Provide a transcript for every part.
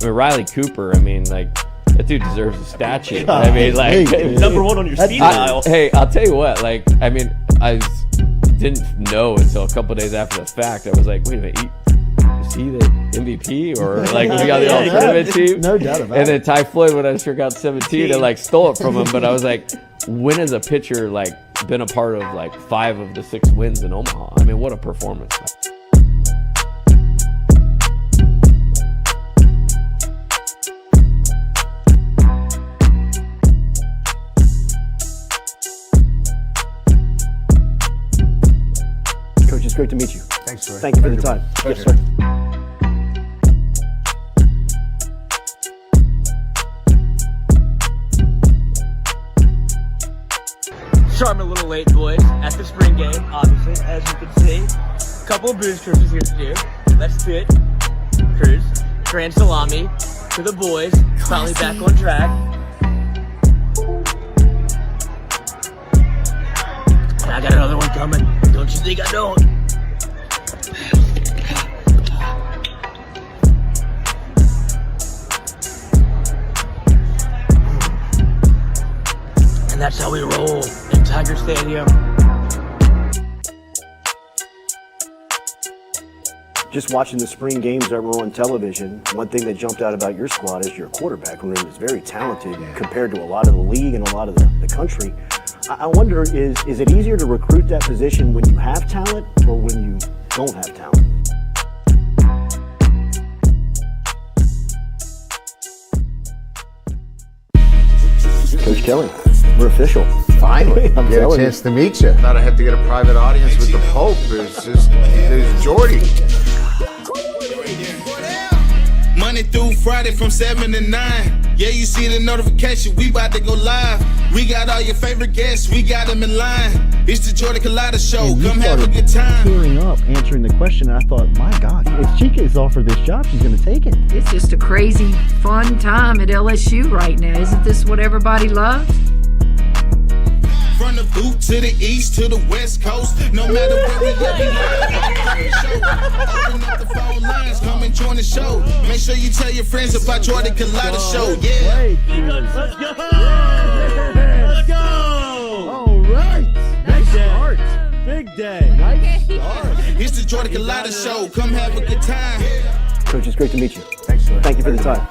Riley Cooper, I mean, like, that dude deserves a statue. I mean, like, number one on your speed dial. Hey, I'll tell you what, like, I mean, I didn't know until a couple days after the fact. I was like, wait a minute, is he the MVP or like was he on the all-tournament team? No doubt about it. And then Ty Floyd, when I struck out 17, and like stole it from him. But I was like, when has a pitcher like been a part of like 5 of the 6 wins in Omaha? I mean, what a performance! Coach, it's great to meet you. Thanks, sir. Thank you for the time. Pleasure. Yes, sir. Starting a little late, boys, at the spring game, obviously, as you can see. A couple of booze cruises here to do. Let's fit. Cruise. Grand salami to the boys. Finally back on track. And I got another one coming. Don't you think I don't? And that's how we roll in Tiger Stadium. Just watching the spring games that were on television, one thing that jumped out about your squad is your quarterback room is very talented compared to a lot of the league and a lot of the country. I wonder, is it easier to recruit that position when you have talent or when you don't have talent? Coach Kelly, we're official. Finally, I'm get a telling chance to meet you. Thought I had to get a private audience with the Pope. There's Jordy. Monday through Friday from 7 to 9. Yeah, you see the notification, we about to go live. We got all your favorite guests, we got them in line. It's the Jordy Culotta Show, come have a good time. Tearing up, answering the question, and I thought, my God, if Chica is offered this job, she's going to take it. It's just a crazy, fun time at LSU right now. Isn't this what everybody loves? From the boot to the east to the west coast, no matter where we at, we open up the phone lines, come and join the show. Make sure you tell your friends about Jordy Culotta Show, yeah. Let's go! Let's go! All right. Big day. Big day. Nice start. It's the Jordy Culotta Show, come have a good time. Coach, it's great to meet you. Thanks, sir. Thank you for the time.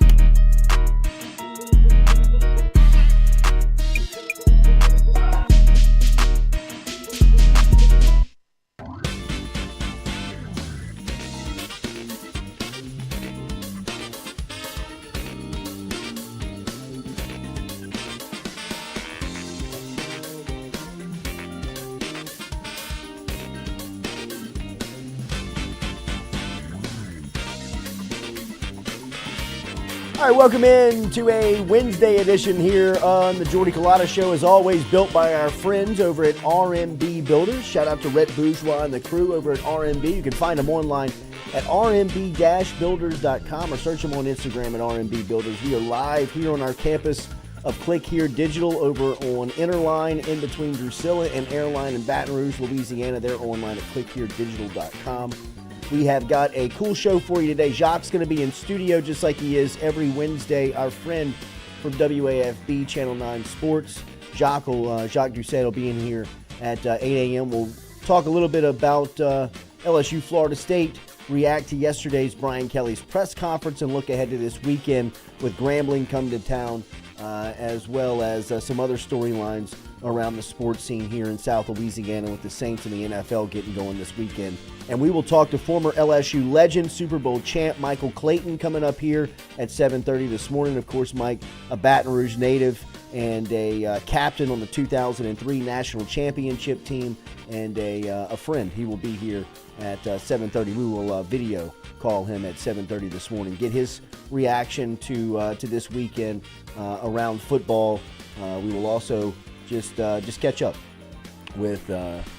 All right, welcome in to a Wednesday edition here on the Jordy Culotta Show, as always, built by our friends over at RMB Builders. Shout out to Rhett Bourgeois and the crew over at RMB. You can find them online at rmb-builders.com or search them on Instagram at RMB Builders. We are live here on our campus of Click Here Digital over on Interline in between Drusilla and Airline in Baton Rouge, Louisiana. They're online at clickheredigital.com. We have got a cool show for you today. Jacques is going to be in studio just like he is every Wednesday. Our friend from WAFB Channel 9 Sports, Jacques Doucet will be in here at 8 a.m. We'll talk a little bit about LSU Florida State, react to yesterday's Brian Kelly's press conference, and look ahead to this weekend with Grambling come to town, as well as some other storylines around the sports scene here in South Louisiana with the Saints and the NFL getting going this weekend. And we will talk to former LSU legend, Super Bowl champ Michael Clayton coming up here at 7:30 this morning. Of course, Mike, a Baton Rouge native and a captain on the 2003 National Championship team, and a friend. He will be here at 7:30. We will video call him at 7:30 this morning. Get his reaction to this weekend around football. We will also just catch up with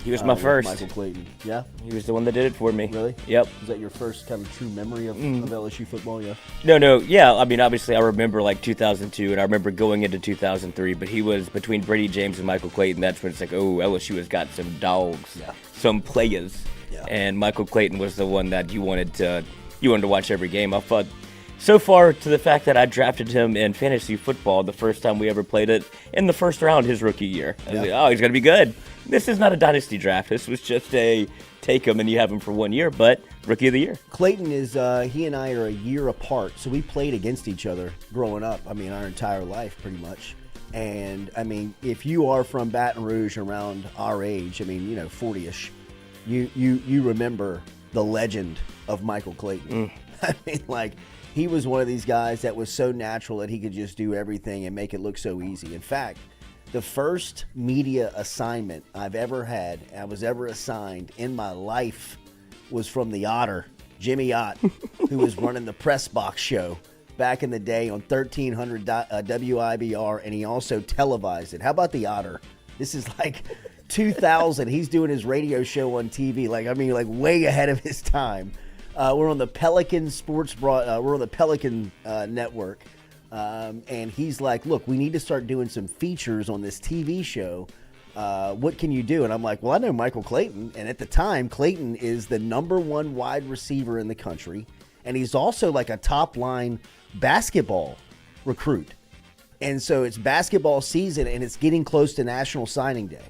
He was my first. Michael Clayton. Yeah? He was the one that did it for me. Really? Yep. Is that your first kind of true memory of LSU football? Yeah. No. Yeah, I mean, obviously, I remember like 2002, and I remember going into 2003. But he was between Brady James and Michael Clayton. That's when it's like, oh, LSU has got some dogs, some players. Yeah. And Michael Clayton was the one that you wanted to watch every game. I thought So far to the fact that I drafted him in fantasy football the first time we ever played it in the first round his rookie year. I was like, oh, he's going to be good. This is not a dynasty draft. This was just a take him and you have him for 1 year, but rookie of the year. Clayton is, he and I are a year apart, so we played against each other growing up. I mean, our entire life pretty much. And, I mean, if you are from Baton Rouge around our age, I mean, 40-ish, you remember the legend of Michael Clayton. I mean, like, he was one of these guys that was so natural that he could just do everything and make it look so easy. In fact, the first media assignment I've ever had, I was ever assigned in my life, was from the Otter, Jimmy Ott, who was running the Press Box show back in the day on 1300 WIBR, and he also televised it. How about the Otter? This is like 2000. He's doing his radio show on TV. Like way ahead of his time. We're on the Pelican we're on the Pelican network. And he's like, look, we need to start doing some features on this TV show. What can you do? And I'm like, well, I know Michael Clayton. And at the time, Clayton is the #1 wide receiver in the country. And he's also like a top line basketball recruit. And so it's basketball season and it's getting close to National Signing Day.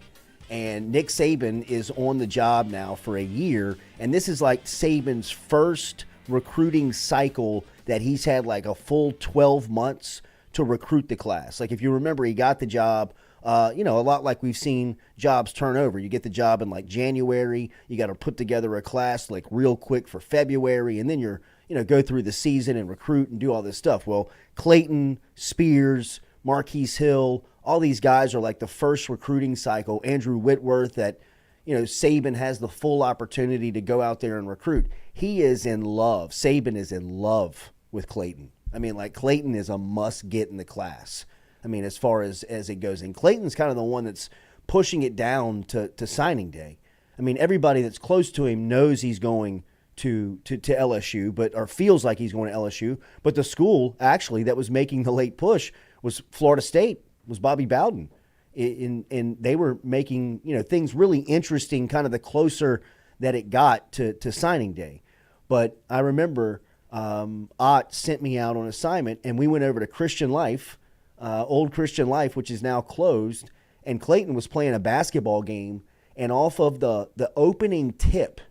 And Nick Saban is on the job now for a year. And this is like Saban's first recruiting cycle that he's had like a full 12 months to recruit the class. Like if you remember, he got the job, a lot like we've seen jobs turn over. You get the job in like January. You got to put together a class like real quick for February. And then you're, go through the season and recruit and do all this stuff. Well, Clayton, Spears, Marquise Hill, all these guys are like the first recruiting cycle. Andrew Whitworth that, Saban has the full opportunity to go out there and recruit. He is in love. Saban is in love with Clayton. I mean, like Clayton is a must get in the class. I mean, as far as it goes. And Clayton's kind of the one that's pushing it down to signing day. I mean, everybody that's close to him knows he's going to LSU, or feels like he's going to LSU. But the school actually that was making the late push was Florida State, was Bobby Bowden. And they were making, things really interesting kind of the closer that it got to signing day. But I remember Ott sent me out on assignment, and we went over to Christian Life, Old Christian Life, which is now closed, and Clayton was playing a basketball game, and off of the opening tip,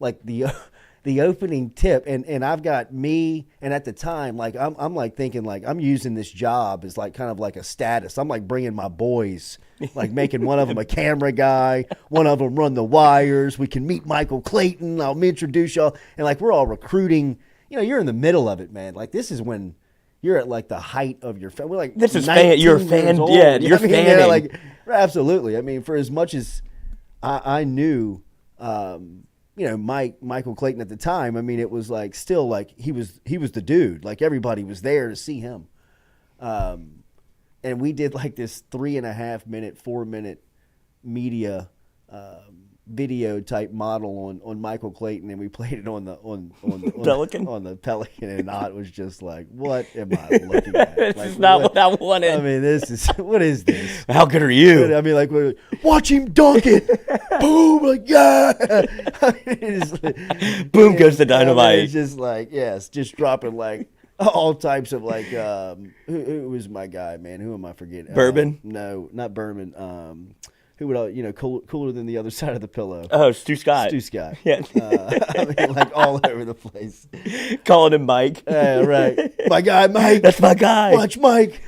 like the opening tip, and I've got me, and at the time, like I'm like thinking like I'm using this job as like kind of like a status. I'm like bringing my boys, like making one of them a camera guy, one of them run the wires. We can meet Michael Clayton. I'll introduce y'all, and like we're all recruiting. You're in the middle of it, man. Like this is when you're at like the height of your fan. We're like this is you're a fan, you're fanning. Yeah, like absolutely. I mean, for as much as I knew. Michael Clayton at the time, I mean, it was like still like he was the dude. Like everybody was there to see him. And we did like this 3.5 minute, 4 minute media video type model on Michael Clayton, and we played it on the Pelican, on the Pelican, and Ott was just like, "What am I looking at? This like, is not what I wanted." I mean, what is this? How good are you? I mean, like, watch him dunk it, boom, like yeah. I mean, boom goes the dynamite. I mean, it's just like just dropping like all types of like who was my guy, man? Who am I forgetting? Bourbon? No, not Bourbon. Who would cooler than the other side of the pillow? Oh, Stu Scott. Stu Scott. Yeah. I mean, like all over the place. Calling him Mike. Yeah, right. My guy, Mike. That's my guy. Watch Mike.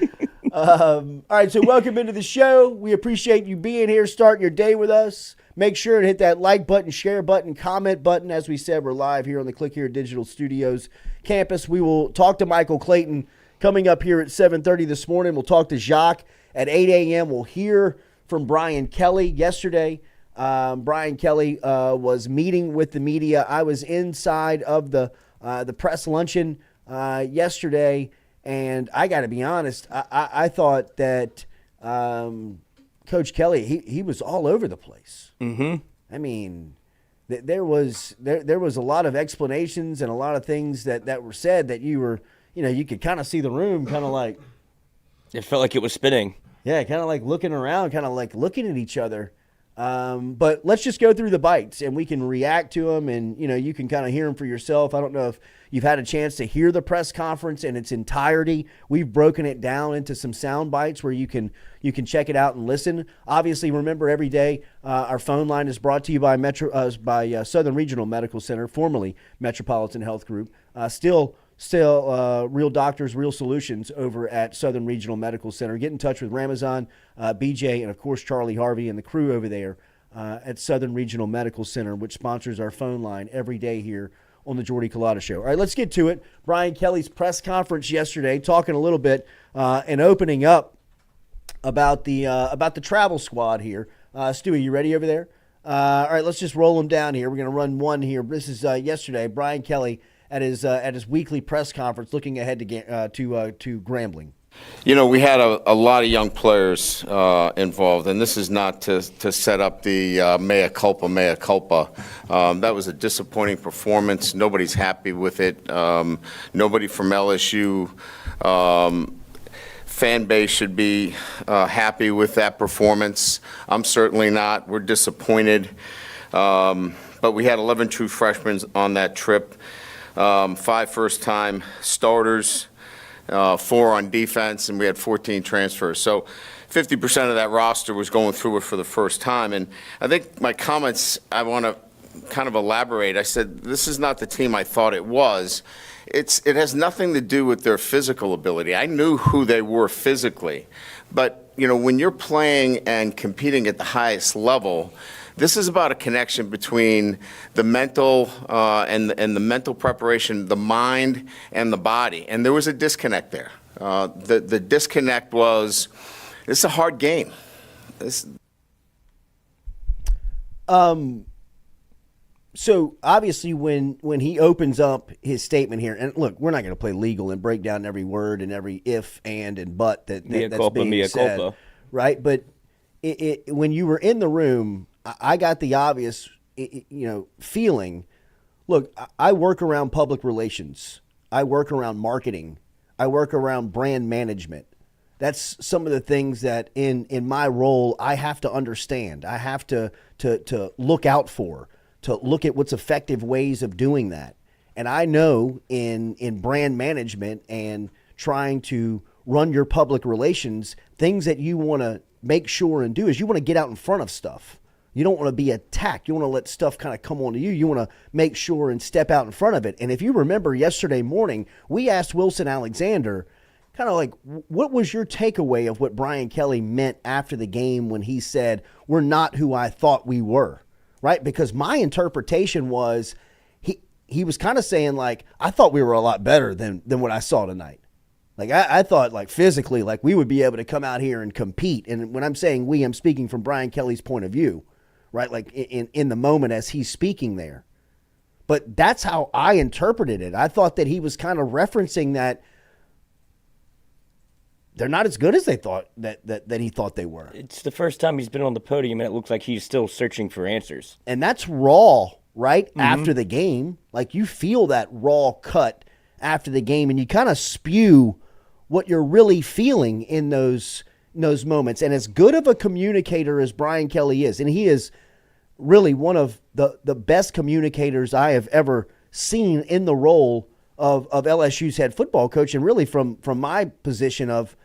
All right, so welcome into the show. We appreciate you being here, starting your day with us. Make sure to hit that like button, share button, comment button. As we said, we're live here on the Click Here Digital Studios campus. We will talk to Michael Clayton coming up here at 7:30 this morning. We'll talk to Jacques at 8 a.m. We'll hear from Brian Kelly yesterday. Brian Kelly was meeting with the media. I was inside of the press luncheon yesterday, and I got to be honest, I thought that Coach Kelly, he was all over the place. Mm-hmm. I mean, there was a lot of explanations and a lot of things that were said that you could kind of see the room kind of like. It felt like it was spinning. Yeah, kind of like looking around, kind of like looking at each other. But let's just go through the bites and we can react to them, and you can kind of hear them for yourself. I don't know if you've had a chance to hear the press conference in its entirety. We've broken it down into some sound bites where you can check it out and listen. Obviously, remember every day our phone line is brought to you by Southern Regional Medical Center, formerly Metropolitan Health Group. Still real doctors, real solutions over at Southern Regional Medical Center. Get in touch with Ramazan, BJ, and of course Charlie Harvey and the crew over there at Southern Regional Medical Center, which sponsors our phone line every day here on the Jordy Culotta Show. All right, let's get to it. Brian Kelly's press conference yesterday, talking a little bit and opening up about the travel squad here. Stewie, you ready over there? All right, let's just roll them down here. We're going to run one here. This is yesterday. Brian Kelly at his weekly press conference, looking ahead to Grambling. We had a lot of young players involved, and this is not to set up the mea culpa. That was a disappointing performance. Nobody's happy with it. Nobody from LSU fan base should be happy with that performance. I'm certainly not. We're disappointed. But we had 11 true freshmen on that trip. 5 first-time starters, 4 on defense, and we had 14 transfers. So 50% of that roster was going through it for the first time. And I think my comments, I want to kind of elaborate. I said, this is not the team I thought it was. It has nothing to do with their physical ability. I knew who they were physically. But, when you're playing and competing at the highest level, this is about a connection between the mental and the mental preparation, the mind and the body. And there was a disconnect there. The disconnect was, it's a hard game. So obviously when he opens up his statement here, and look, we're not going to play legal and break down every word and every if, and but that's being said, right? But when you were in the room, I got the obvious, feeling. Look, I work around public relations. I work around marketing. I work around brand management. That's some of the things that in my role I have to understand. I have to look out for, to look at what's effective ways of doing that. And I know in brand management and trying to run your public relations, things that you want to make sure and do is you want to get out in front of stuff. You don't want to be attacked. You want to let stuff kind of come onto you. You want to make sure and step out in front of it. And if you remember yesterday morning, we asked Wilson Alexander kind of like, what was your takeaway of what Brian Kelly meant after the game when he said, we're not who I thought we were, right? Because my interpretation was he was kind of saying like, I thought we were a lot better than what I saw tonight. Like I thought like physically, like we would be able to come out here and compete. And when I'm saying we, I'm speaking from Brian Kelly's point of view. Right, like in the moment as he's speaking there. But that's how I interpreted it. I thought that he was kind of referencing that they're not as good as they thought that he thought they were. It's the first time he's been on the podium, and it looks like he's still searching for answers. And that's raw, right, after the game. Like you feel that raw cut after the game, and you kind of spew what you're really feeling in those moments. And as good of a communicator as Brian Kelly is, and he is really one of the best communicators I have ever seen in the role of LSU's head football coach, and really from my position of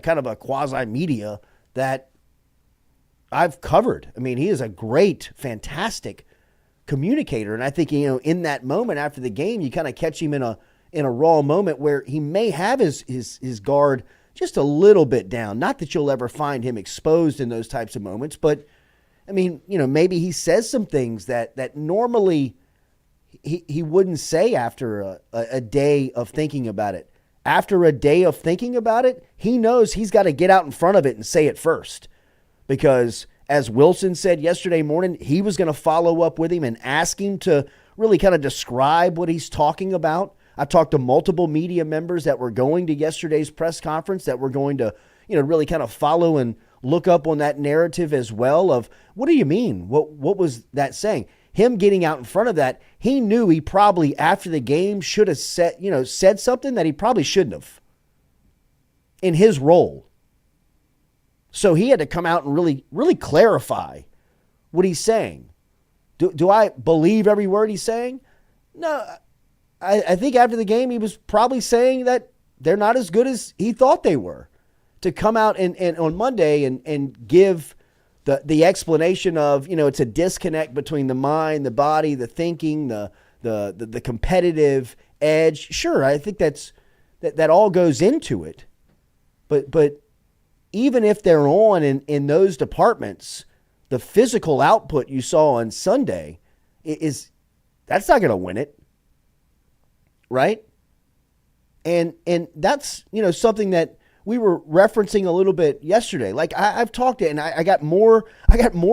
kind of a quasi-media that I've covered. I mean, he is a great, fantastic communicator, and I think in that moment after the game, you kind of catch him in a raw moment where he may have his guard just a little bit down. Not that you'll ever find him exposed in those types of moments, but I mean, maybe he says some things that normally he wouldn't say after a day of thinking about it. After a day of thinking about it, he knows he's got to get out in front of it and say it first. Because as Wilson said yesterday morning, he was going to follow up with him and ask him to really kind of describe what he's talking about. I talked to multiple media members that were going to yesterday's press conference that were going to, really kind of follow and look up on that narrative as well of, what do you mean? What was that saying? Him getting out in front of that, he knew he probably after the game should have said something that he probably shouldn't have in his role. So he had to come out and really, really clarify what he's saying. Do I believe every word he's saying? No. I think after the game he was probably saying that they're not as good as he thought they were. To come out and on Monday and give the explanation of, it's a disconnect between the mind, the body, the thinking, the competitive edge. Sure, I think that all goes into it. But even if they're on in those departments, the physical output you saw on Sunday that's not going to win it. Right? And that's, something that we were referencing a little bit yesterday. Like I've talked it and I got more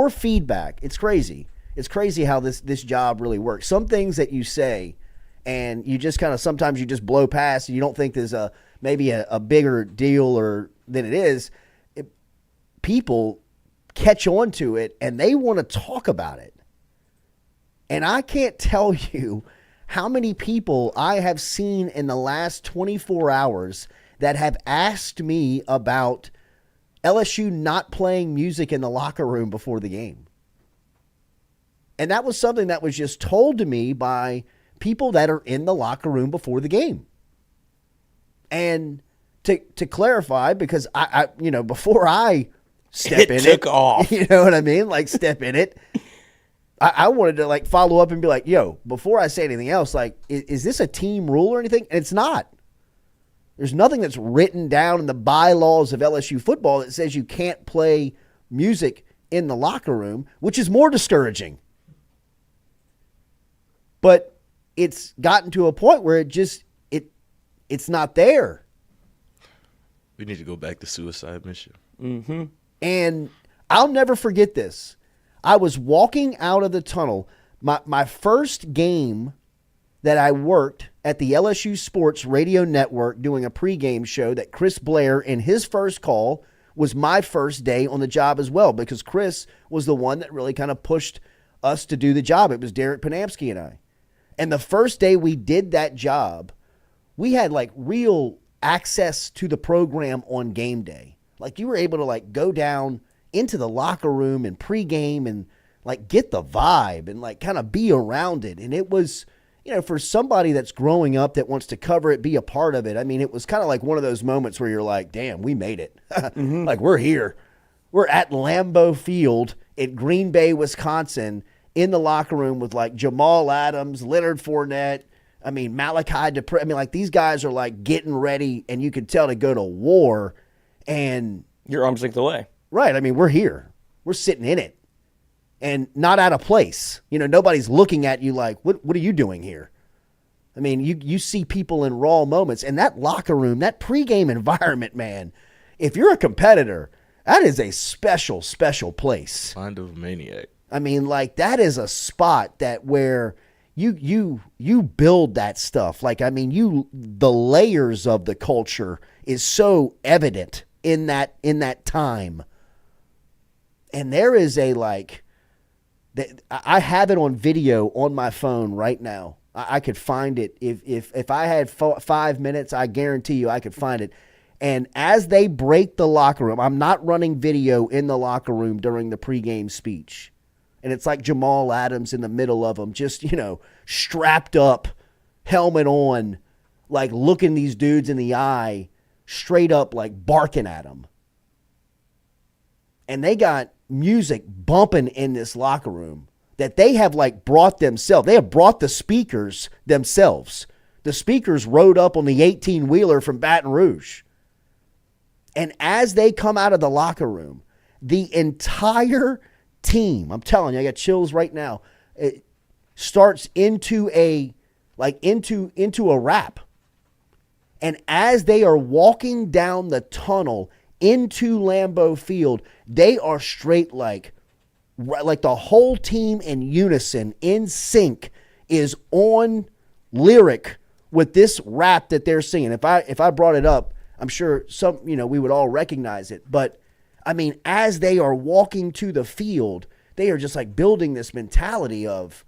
feedback. It's crazy. It's crazy how this job really works. Some things that you say and you just kind of, sometimes you just blow past and you don't think there's maybe a bigger deal than it is. People catch on to it and they want to talk about it. And I can't tell you how many people I have seen in the last 24 hours that have asked me about LSU not playing music in the locker room before the game. And that was something that was just told to me by people that are in the locker room before the game. And to clarify, because I before I step in it, took off. You know what I mean? Like step in it. I wanted to follow up and be like, yo, before I say anything else, is this a team rule or anything? And it's not. There's nothing that's written down in the bylaws of LSU football that says you can't play music in the locker room, which is more discouraging. But it's gotten to a point where it's not there. We need to go back to suicide mission. Mm-hmm. And I'll never forget this. I was walking out of the tunnel. My first game that I worked at the LSU Sports Radio Network doing a pregame show that Chris Blair in his first call was my first day on the job as well, because Chris was the one that really kind of pushed us to do the job. It was Derek Panamsky and I. And the first day we did that job, we had real access to the program on game day. You were able to go down into the locker room and pregame and get the vibe and kind of be around it. And it was, for somebody that's growing up that wants to cover it, be a part of it. I mean, it was kind of one of those moments where you're like, damn, we made it. Mm-hmm. We're here. We're at Lambeau Field in Green Bay, Wisconsin, in the locker room with Jamal Adams, Leonard Fournette. I mean, Malachi Dupre. I mean, these guys are getting ready, and you could tell to go to war. And You're arm's length away. right. I mean, we're here. We're sitting in it and not out of place. Nobody's looking at you like, what are you doing here? I mean, you see people in raw moments, and that locker room, that pregame environment, man, if you're a competitor, that is a special, special place. Mind of a maniac. I mean, that is a spot that where you build that stuff. The layers of the culture is so evident in that time. And there is I have it on video on my phone right now. I could find it. If I had 5 minutes, I guarantee you I could find it. And as they break the locker room, I'm not running video in the locker room during the pregame speech. And it's Jamal Adams in the middle of them, just, strapped up, helmet on, looking these dudes in the eye, straight up barking at them. And they got music bumping in this locker room that they have brought themselves. They have brought the speakers themselves. The speakers rode up on the 18-wheeler from Baton Rouge. And as they come out of the locker room, the entire team, I'm telling you, I got chills right now, it starts into a rap. And as they are walking down the tunnel into Lambeau Field, they are straight like the whole team in unison, in sync, is on lyric with this rap that they're singing. If I brought it up, I'm sure we would all recognize it. But I mean, as they are walking to the field, they are just building this mentality of,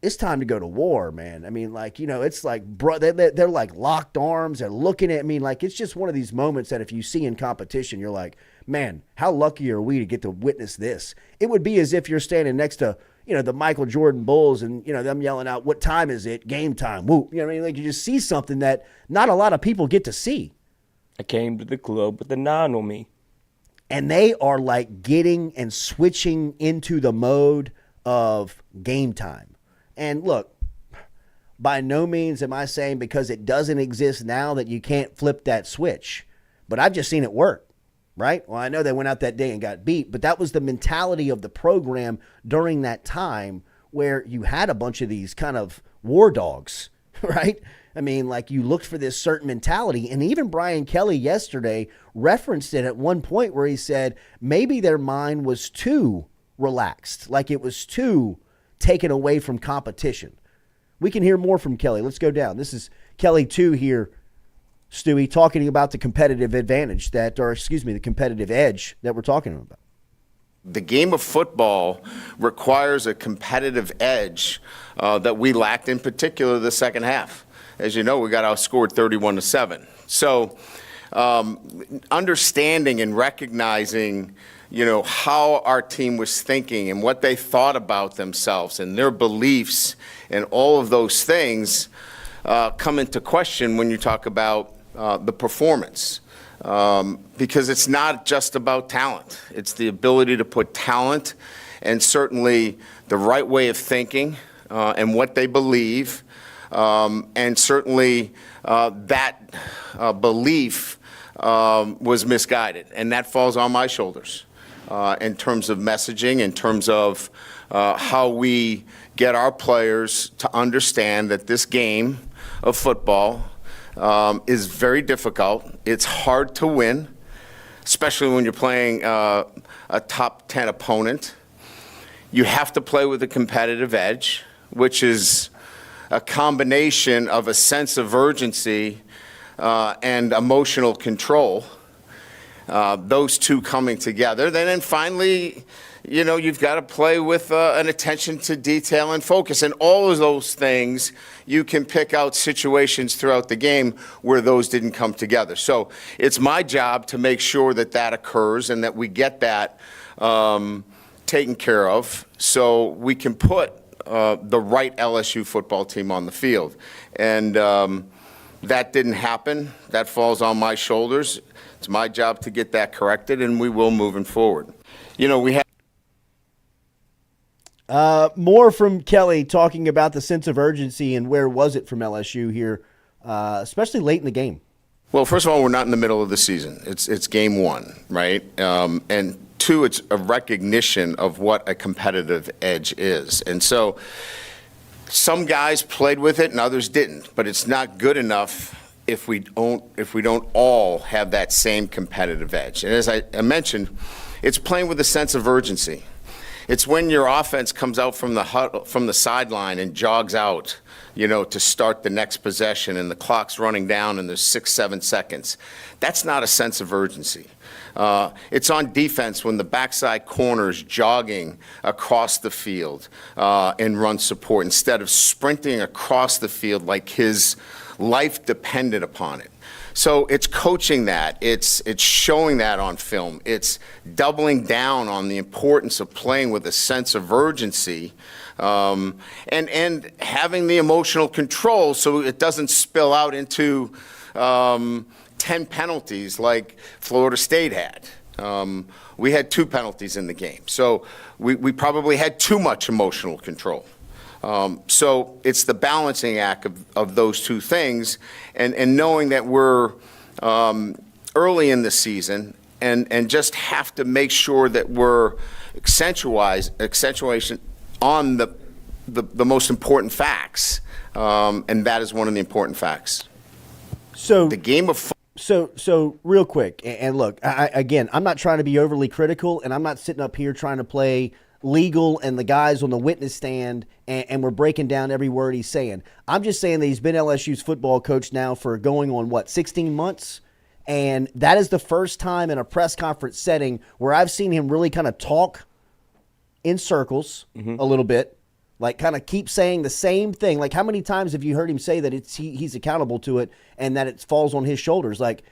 it's time to go to war, man. I mean, it's they're locked arms. They're looking at me it's just one of these moments that if you see in competition, you're like, man, how lucky are we to get to witness this? It would be as if you're standing next to, the Michael Jordan Bulls and, them yelling out, what time is it? Game time. Whoop. You know what I mean? Like, you just see something that not a lot of people get to see. I came to the club with the 9 on me. And they are like getting and switching into the mode of game time. And look, by no means am I saying because it doesn't exist now that you can't flip that switch. But I've just seen it work, right? Well, I know they went out that day and got beat, but that was the mentality of the program during that time where you had a bunch of these kind of war dogs, right? I mean, like you looked for this certain mentality. And even Brian Kelly yesterday referenced it at one point where he said maybe their mind was too relaxed, like it was too taken away from competition. We can hear more from Kelly. Let's go down. This is Kelly 2 here, Stewie, talking about the competitive advantage the competitive edge that we're talking about. The game of football requires a competitive edge that we lacked, in particular the second half. As you know, we got outscored 31-7. So understanding and recognizing, how our team was thinking and what they thought about themselves and their beliefs and all of those things come into question when you talk about the performance. Because it's not just about talent. It's the ability to put talent and certainly the right way of thinking and what they believe. And certainly that belief was misguided. And that falls on my shoulders in terms of messaging, in terms of how we get our players to understand that this game of football is very difficult. It's hard to win, especially when you're playing a top 10 opponent. You have to play with a competitive edge, which is a combination of a sense of urgency and emotional control. Those two coming together. Then finally, you've got to play with an attention to detail and focus. And all of those things, you can pick out situations throughout the game where those didn't come together. So it's my job to make sure that occurs and that we get that taken care of so we can put the right LSU football team on the field. And that didn't happen. That falls on my shoulders. It's my job to get that corrected, and we will moving forward. We have more from Kelly talking about the sense of urgency and where was it from LSU here, especially late in the game. Well, first of all, we're not in the middle of the season. It's game 1, right? And 2, it's a recognition of what a competitive edge is. And so some guys played with it and others didn't, but it's not good enough if we don't all have that same competitive edge. And as I mentioned, it's playing with a sense of urgency. It's when your offense comes out from the sideline and jogs out, to start the next possession and the clock's running down and there's 6-7 seconds. That's not a sense of urgency. It's on defense when the backside corner is jogging across the field in run support instead of sprinting across the field like his life depended upon it. So it's coaching that. It's showing that on film. It's doubling down on the importance of playing with a sense of urgency and having the emotional control so it doesn't spill out into 10 penalties like Florida State had. We had 2 penalties in the game. So we probably had too much emotional control. So it's the balancing act of those 2 things and knowing that we're early in the season and just have to make sure that we're accentuation on the most important facts. And that is one of the important facts. So the game of So real quick, and look, I'm not trying to be overly critical, and I'm not sitting up here trying to play legal and the guys on the witness stand, and we're breaking down every word he's saying. I'm just saying that he's been LSU's football coach now for going on, 16 months? And that is the first time in a press conference setting where I've seen him really kind of talk in circles a little bit, like kind of keep saying the same thing. Like, how many times have you heard him say that he's accountable to it and that it falls on his shoulders? Like,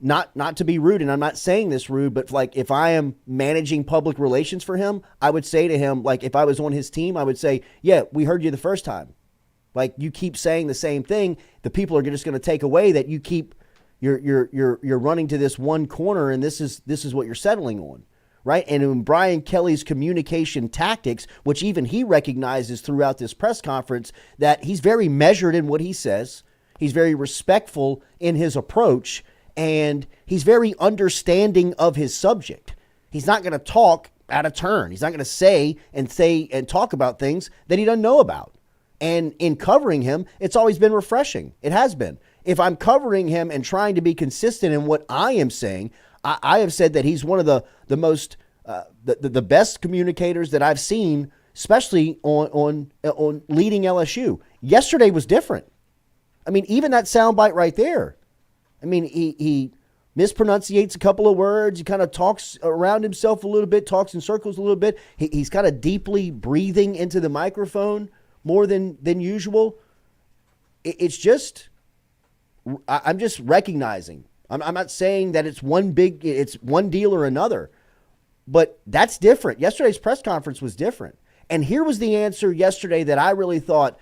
not to be rude, and I'm not saying this rude, but like if I am managing public relations for him, I would say to him, like if I was on his team, I would say, yeah, we heard you the first time. Like you keep saying the same thing, the people are just going to take away that you keep you're running to this one corner, and this is what you're settling on, right? And in Brian Kelly's communication tactics, which even he recognizes throughout this press conference, that he's very measured in what he says, he's very respectful in his approach, and he's very understanding of his subject. He's not going to talk out of turn. He's not going to say and talk about things that he doesn't know about. And in covering him, it's always been refreshing. It has been. If I'm covering him and trying to be consistent in what I am saying, I have said that he's one of the most the best communicators that I've seen, especially on leading LSU. Yesterday was different. I mean, even that soundbite right there. I mean, he mispronunciates a couple of words. He kind of talks around himself a little bit, talks in circles a little bit. He's kind of deeply breathing into the microphone more than usual. It's just, I'm just recognizing. I'm not saying that it's one deal or another, but that's different. Yesterday's press conference was different. And here was the answer yesterday that I really thought,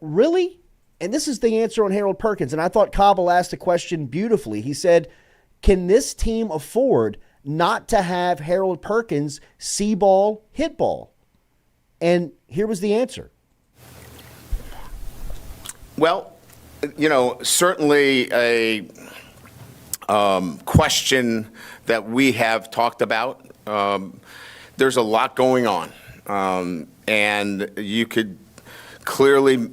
really? And this is the answer on Harold Perkins. And I thought Cobble asked a question beautifully. He said, can this team afford not to have Harold Perkins see ball, hit ball? And here was the answer. Well, certainly a question that we have talked about. There's a lot going on. And you could clearly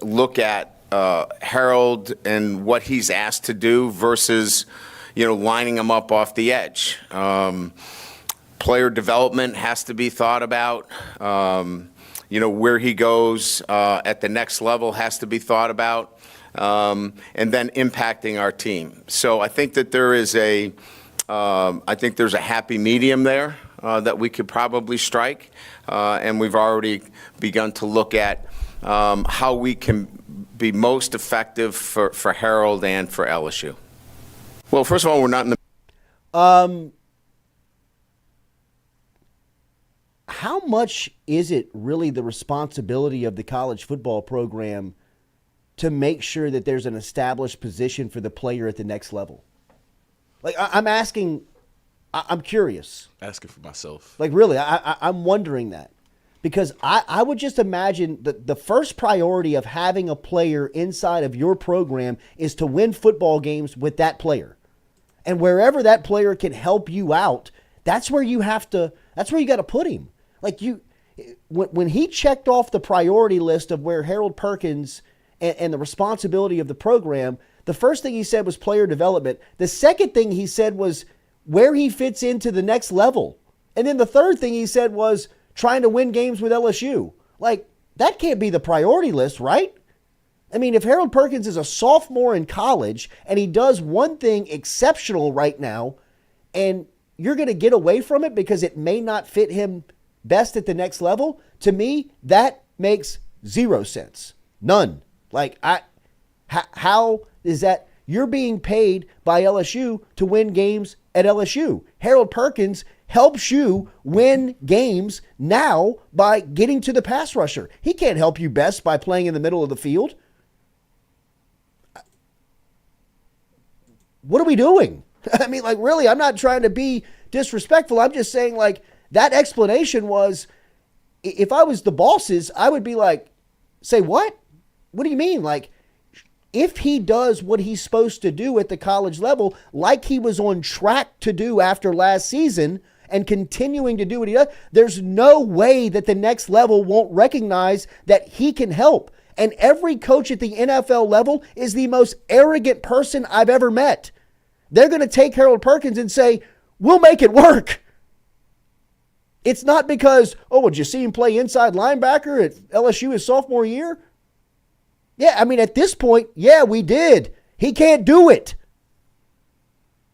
look at Harold and what he's asked to do versus, lining him up off the edge. Player development has to be thought about. Where he goes at the next level has to be thought about, and then impacting our team. So I think that there's a happy medium there that we could probably strike, and we've already begun to look at how we can be most effective for Harold and for LSU. Well, first of all, we're not in the. How much is it really the responsibility of the college football program to make sure that there's an established position for the player at the next level? Like, I'm asking, I'm curious. Asking for myself. Like, really, I'm wondering that. Because I would just imagine that the first priority of having a player inside of your program is to win football games with that player. And wherever that player can help you out, that's where you got to put him. Like when he checked off the priority list of where Harold Perkins and the responsibility of the program, the first thing he said was player development. The second thing he said was where he fits into the next level. And then the third thing he said was trying to win games with LSU. Like, that can't be the priority list, right? I mean, if Harold Perkins is a sophomore in college and he does one thing exceptional right now, and you're going to get away from it because it may not fit him best at the next level, to me, that makes zero sense. None. Like, how is that? You're being paid by LSU to win games at LSU. Harold Perkins helps you win games now by getting to the pass rusher. He can't help you best by playing in the middle of the field. What are we doing? I mean, like, really, I'm not trying to be disrespectful. I'm just saying, like, that explanation was, if I was the bosses, I would be like, say what? What do you mean? Like, if he does what he's supposed to do at the college level, like he was on track to do after last season and continuing to do what he does, there's no way that the next level won't recognize that he can help. And every coach at the NFL level is the most arrogant person I've ever met. They're going to take Harold Perkins and say, we'll make it work. It's not because, did you see him play inside linebacker at LSU his sophomore year? Yeah, I mean, at this point, yeah, we did. He can't do it.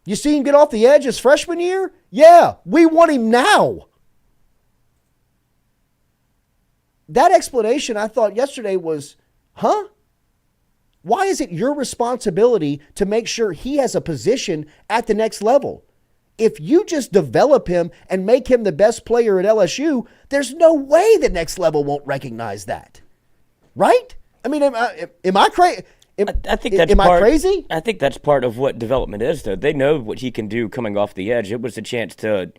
You see him get off the edge his freshman year? Yeah, we want him now. That explanation I thought yesterday was, huh? Why is it your responsibility to make sure he has a position at the next level? If you just develop him and make him the best player at LSU, there's no way the next level won't recognize that. Right? I mean, am I crazy? I think that's am part, I crazy? I think that's part of what development is, though. They know what he can do coming off the edge. It was a chance to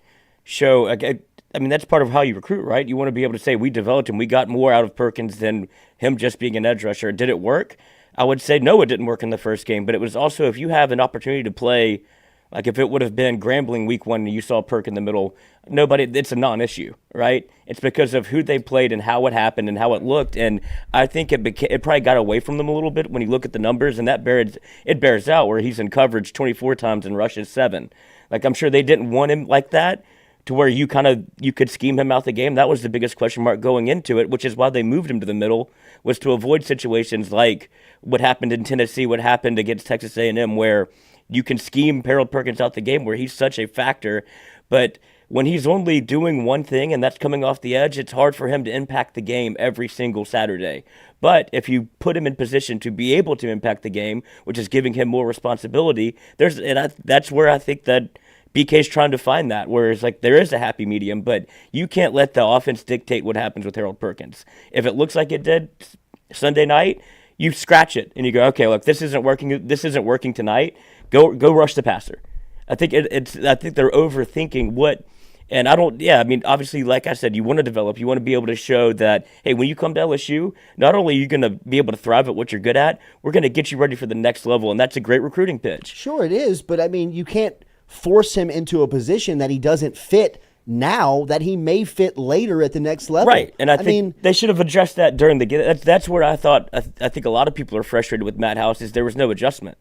show. I mean, that's part of how you recruit, right? You want to be able to say, we developed him. We got more out of Perkins than him just being an edge rusher. Did it work? I would say no, it didn't work in the first game. But it was also, if you have an opportunity to play, like if it would have been Grambling week 1 and you saw Perk in the middle, it's a non-issue, right? It's because of who they played and how it happened and how it looked. And I think it probably got away from them a little bit when you look at the numbers, and that bears out where he's in coverage 24 times and rushes 7. Like, I'm sure they didn't want him like that to where you could scheme him out the game. That was the biggest question mark going into it, which is why they moved him to the middle, was to avoid situations like what happened in Tennessee, what happened against Texas A&M, where you can scheme Harold Perkins out the game where he's such a factor. But when he's only doing one thing and that's coming off the edge, it's hard for him to impact the game every single Saturday. But if you put him in position to be able to impact the game, which is giving him more responsibility, that's where I think that BK's trying to find that, whereas like there is a happy medium, but you can't let the offense dictate what happens with Harold Perkins. If it looks like it did Sunday night, you scratch it and you go, okay, look, this isn't working. This isn't working tonight. Go rush the passer. I think I think they're overthinking what, and I don't. Yeah, I mean, obviously, like I said, you want to develop. You want to be able to show that, hey, when you come to LSU, not only are you going to be able to thrive at what you're good at, we're going to get you ready for the next level, and that's a great recruiting pitch. Sure, it is, but I mean, you can't force him into a position that he doesn't fit now, that he may fit later at the next level. Right, and I think they should have addressed that during the game. That's where I think a lot of people are frustrated with Matt House is there was no adjustment.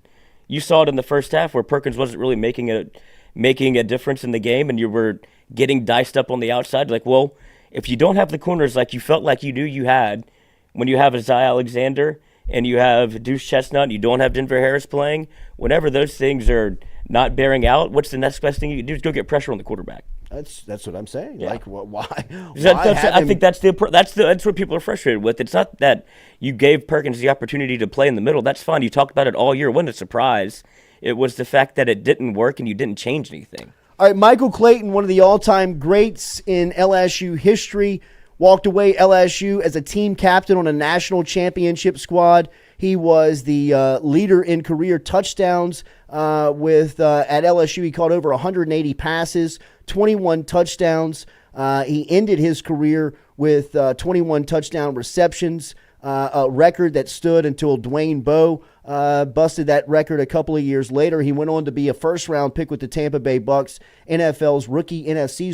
You saw it in the first half where Perkins wasn't really making a difference in the game, and you were getting diced up on the outside. Like, well, if you don't have the corners like you felt like you knew you had when you have Isaiah Alexander and you have Deuce Chestnut and you don't have Denver Harris playing, whenever those things are not bearing out, what's the next best thing you can do is go get pressure on the quarterback. That's what I'm saying. Yeah. Like, why I think that's what people are frustrated with. It's not that you gave Perkins the opportunity to play in the middle. That's fine. You talked about it all year. It wasn't a surprise. It was the fact that it didn't work and you didn't change anything. All right, Michael Clayton, one of the all-time greats in LSU history, walked away LSU as a team captain on a national championship squad. He was the leader in career touchdowns at LSU. He caught over 180 passes, 21 touchdowns. He ended his career with 21 touchdown receptions, a record that stood until Dwayne Bowe busted that record a couple of years later. He went on to be a first-round pick with the Tampa Bay Bucks, NFC's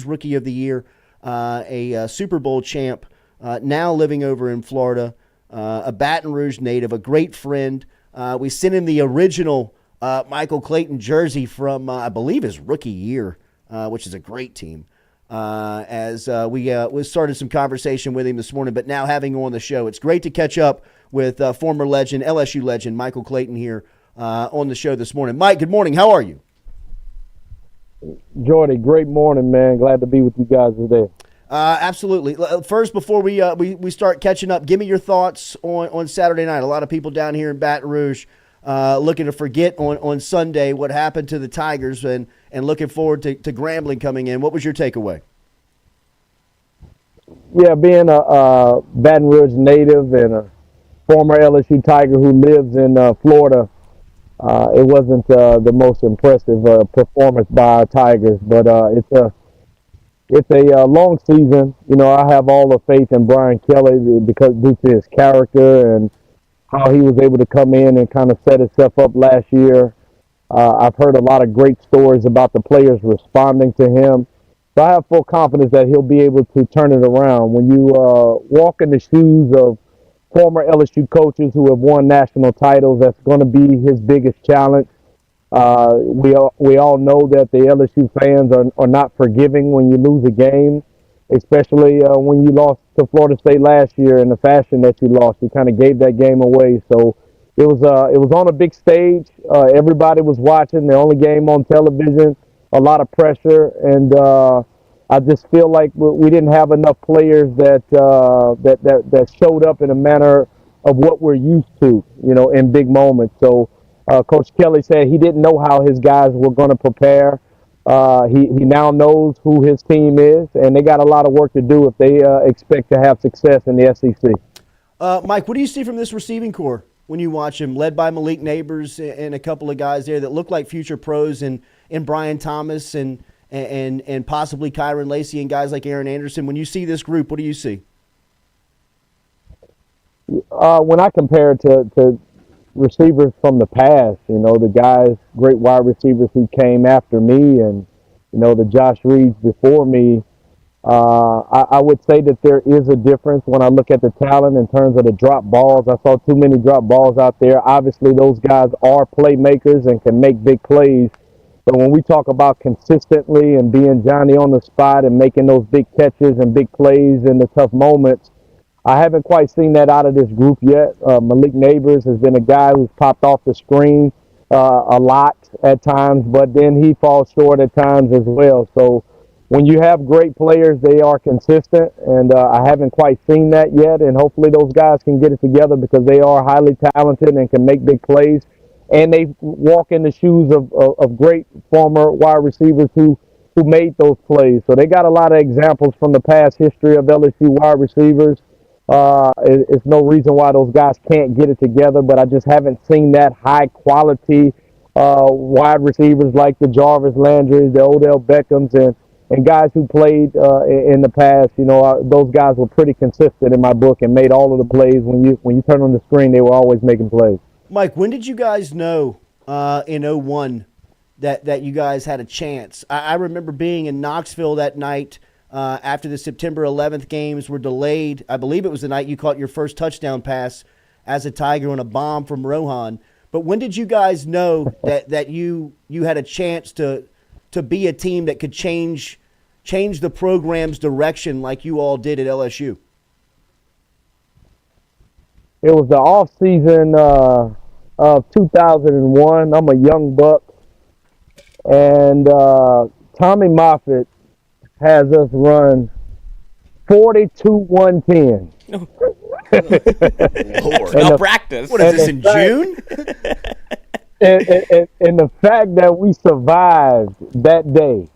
Rookie of the Year, a Super Bowl champ, now living over in Florida, a Baton Rouge native, a great friend. We sent him the original Michael Clayton jersey from, I believe, his rookie year, which is a great team. As we started some conversation with him this morning, but now having him on the show, it's great to catch up with former legend, LSU legend, Michael Clayton here on the show this morning. Mike, good morning. How are you? Jordy, great morning, man. Glad to be with you guys today. Absolutely. First, before we start catching up, give me your thoughts on Saturday night. A lot of people down here in Baton Rouge looking to forget on Sunday what happened to the Tigers and looking forward to Grambling coming in. What was your takeaway? Yeah, being a Baton Rouge native and a former LSU Tiger who lives in Florida, it wasn't the most impressive performance by our Tigers, but it's a long season. You know, I have all the faith in Brian Kelly because due to his character and how he was able to come in and kind of set himself up last year. I've heard a lot of great stories about the players responding to him. So I have full confidence that he'll be able to turn it around. When you walk in the shoes of former LSU coaches who have won national titles, that's going to be his biggest challenge. We all know that the LSU fans are not forgiving when you lose a game, especially when you lost to Florida State last year in the fashion that you lost. You kind of gave that game away. So it was on a big stage. Everybody was watching. The only game on television. A lot of pressure, and I just feel like we didn't have enough players that showed up in a manner of what we're used to, in big moments. So Coach Kelly said he didn't know how his guys were going to prepare. He now knows who his team is, and they got a lot of work to do if they expect to have success in the SEC. Mike, what do you see from this receiving corps when you watch him, led by Malik Neighbors and a couple of guys there that look like future pros, and Brian Thomas and possibly Kyron Lacey and guys like Aaron Anderson? When you see this group, what do you see? When I compare it to receivers from the past, the guys, great wide receivers who came after me, and the Josh Reeds before me, I would say that there is a difference when I look at the talent in terms of the drop balls. I saw too many drop balls out there. Obviously, those guys are playmakers and can make big plays. But when we talk about consistently and being Johnny on the spot and making those big catches and big plays in the tough moments, I haven't quite seen that out of this group yet. Malik Neighbors has been a guy who's popped off the screen a lot at times, but then he falls short at times as well. So when you have great players, they are consistent, and I haven't quite seen that yet. And hopefully those guys can get it together because they are highly talented and can make big plays. And they walk in the shoes of great former wide receivers who made those plays. So they got a lot of examples from the past history of LSU wide receivers. It's no reason why those guys can't get it together, but I just haven't seen that high quality wide receivers like the Jarvis Landrys, the Odell Beckhams, and guys who played in the past. Those guys were pretty consistent in my book and made all of the plays. When you turn on the screen, they were always making plays. Mike, when did you guys know in 01 that you guys had a chance? I remember being in Knoxville that night after the September 11th games were delayed. I believe it was the night you caught your first touchdown pass as a Tiger on a bomb from Rohan. But when did you guys know that you had a chance to be a team that could change the program's direction like you all did at LSU? It was the off season of 2001. I'm a young buck, and Tommy Moffitt has us run 42-110. Lord, no practice. What is this, in June? And the fact that we survived that day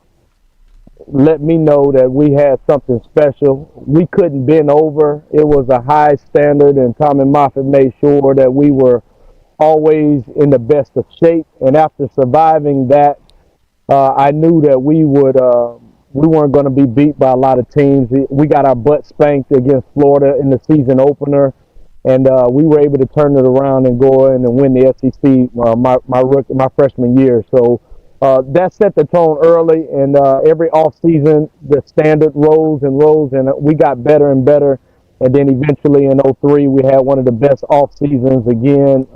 let me know that we had something special. We couldn't bend over. It was a high standard, and Tommy Moffitt made sure that we were always in the best of shape. And after surviving that, I knew that we weren't going to be beat by a lot of teams. We got our butt spanked against Florida in the season opener, and we were able to turn it around and go in and win the SEC my freshman year. So that set the tone early, and every offseason the standard rose and rose, and we got better and better. And then eventually in 03, we had one of the best off seasons again.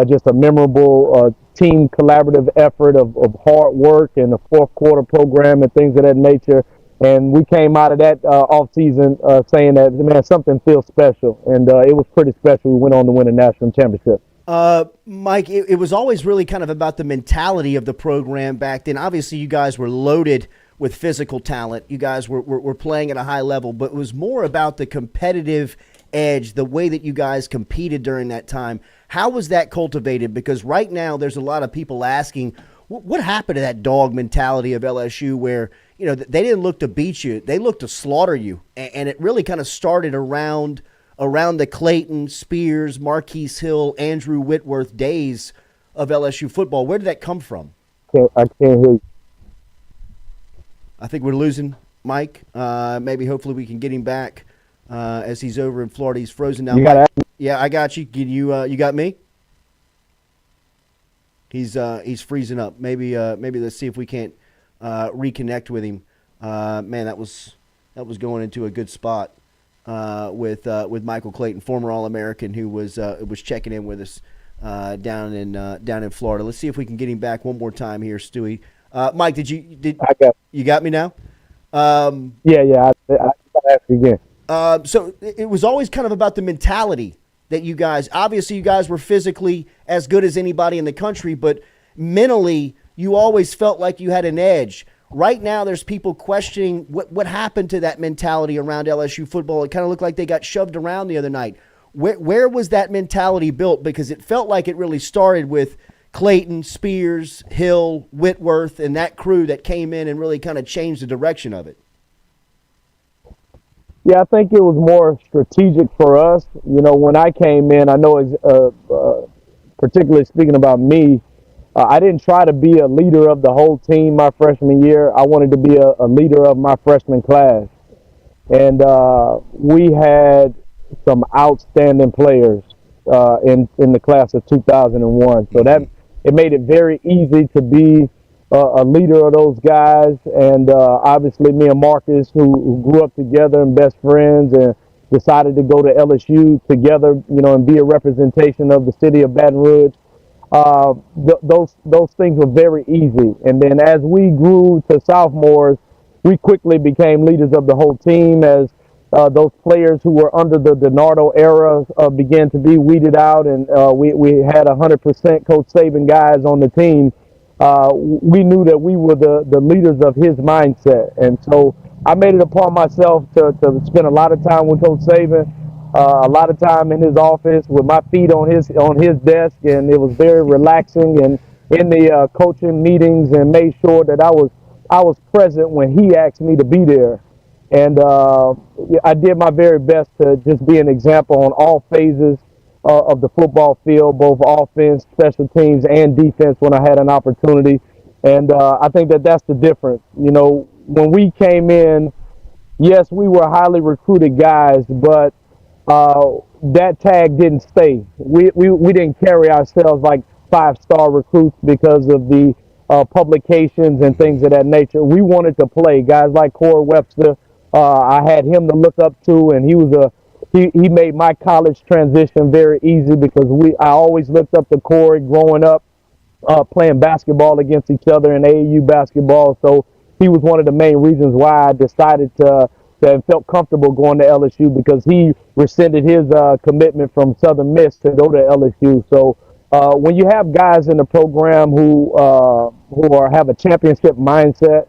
Just a memorable team collaborative effort of hard work and a fourth quarter program and things of that nature. And we came out of that off season saying that, man, something feels special. And it was pretty special. We went on to win a national championship. Mike, it was always really kind of about the mentality of the program back then. Obviously, you guys were loaded with physical talent. You guys were playing at a high level, but it was more about the competitive edge, the way that you guys competed during that time. How was that cultivated? Because right now there's a lot of people asking, what happened to that dog mentality of LSU where, they didn't look to beat you, they looked to slaughter you. And it really kind of started around the Clayton, Spears, Marquise Hill, Andrew Whitworth days of LSU football. Where did that come from? I can't hear you. I think we're losing Mike. Maybe hopefully we can get him back as he's over in Florida. He's frozen now. Yeah, I got you. Can you got me? He's freezing up. Maybe let's see if we can't reconnect with him. Man, that was going into a good spot with Michael Clayton, former All-American, who was checking in with us down in Florida. Let's see if we can get him back one more time here, Stewie. Mike, you got me now? Yeah. I got to ask you again. So it was always kind of about the mentality that you guys, obviously you guys were physically as good as anybody in the country, but mentally you always felt like you had an edge. Right now there's people questioning what happened to that mentality around LSU football. It kind of looked like they got shoved around the other night. Where was that mentality built? Because it felt like it really started with Clayton, Spears, Hill, Whitworth, and that crew that came in and really kind of changed the direction of it. Yeah, I think it was more strategic for us. You know, when I came in, I know particularly speaking about me, I didn't try to be a leader of the whole team my freshman year. I wanted to be a leader of my freshman class. And we had some outstanding players in the class of 2001. So that it made it very easy to be a leader of those guys. And obviously me and Marcus, who grew up together and best friends and decided to go to LSU together, you know, and be a representation of the city of Baton Rouge. Those things were very easy. And then as we grew to sophomores, we quickly became leaders of the whole team as those players who were under the DiNardo era began to be weeded out, and we had 100% Coach Saban guys on the team. We knew that we were the leaders of his mindset. And so I made it upon myself to spend a lot of time with Coach Saban, a lot of time in his office with my feet on his desk, and it was very relaxing, and in the coaching meetings, and made sure that I was present when he asked me to be there. And I did my very best to just be an example on all phases of the football field, both offense, special teams, and defense when I had an opportunity. And I think that's the difference. You know, when we came in, yes, we were highly recruited guys, but that tag didn't stay. We didn't carry ourselves like 5-star recruits because of the publications and things of that nature. We wanted to play. Guys like Corey Webster, I had him to look up to, and he made my college transition very easy because I always looked up to Corey growing up, playing basketball against each other in AAU basketball. So he was one of the main reasons why I decided to felt comfortable going to LSU, because he rescinded his commitment from Southern Miss to go to LSU. So when you have guys in the program who have a championship mindset,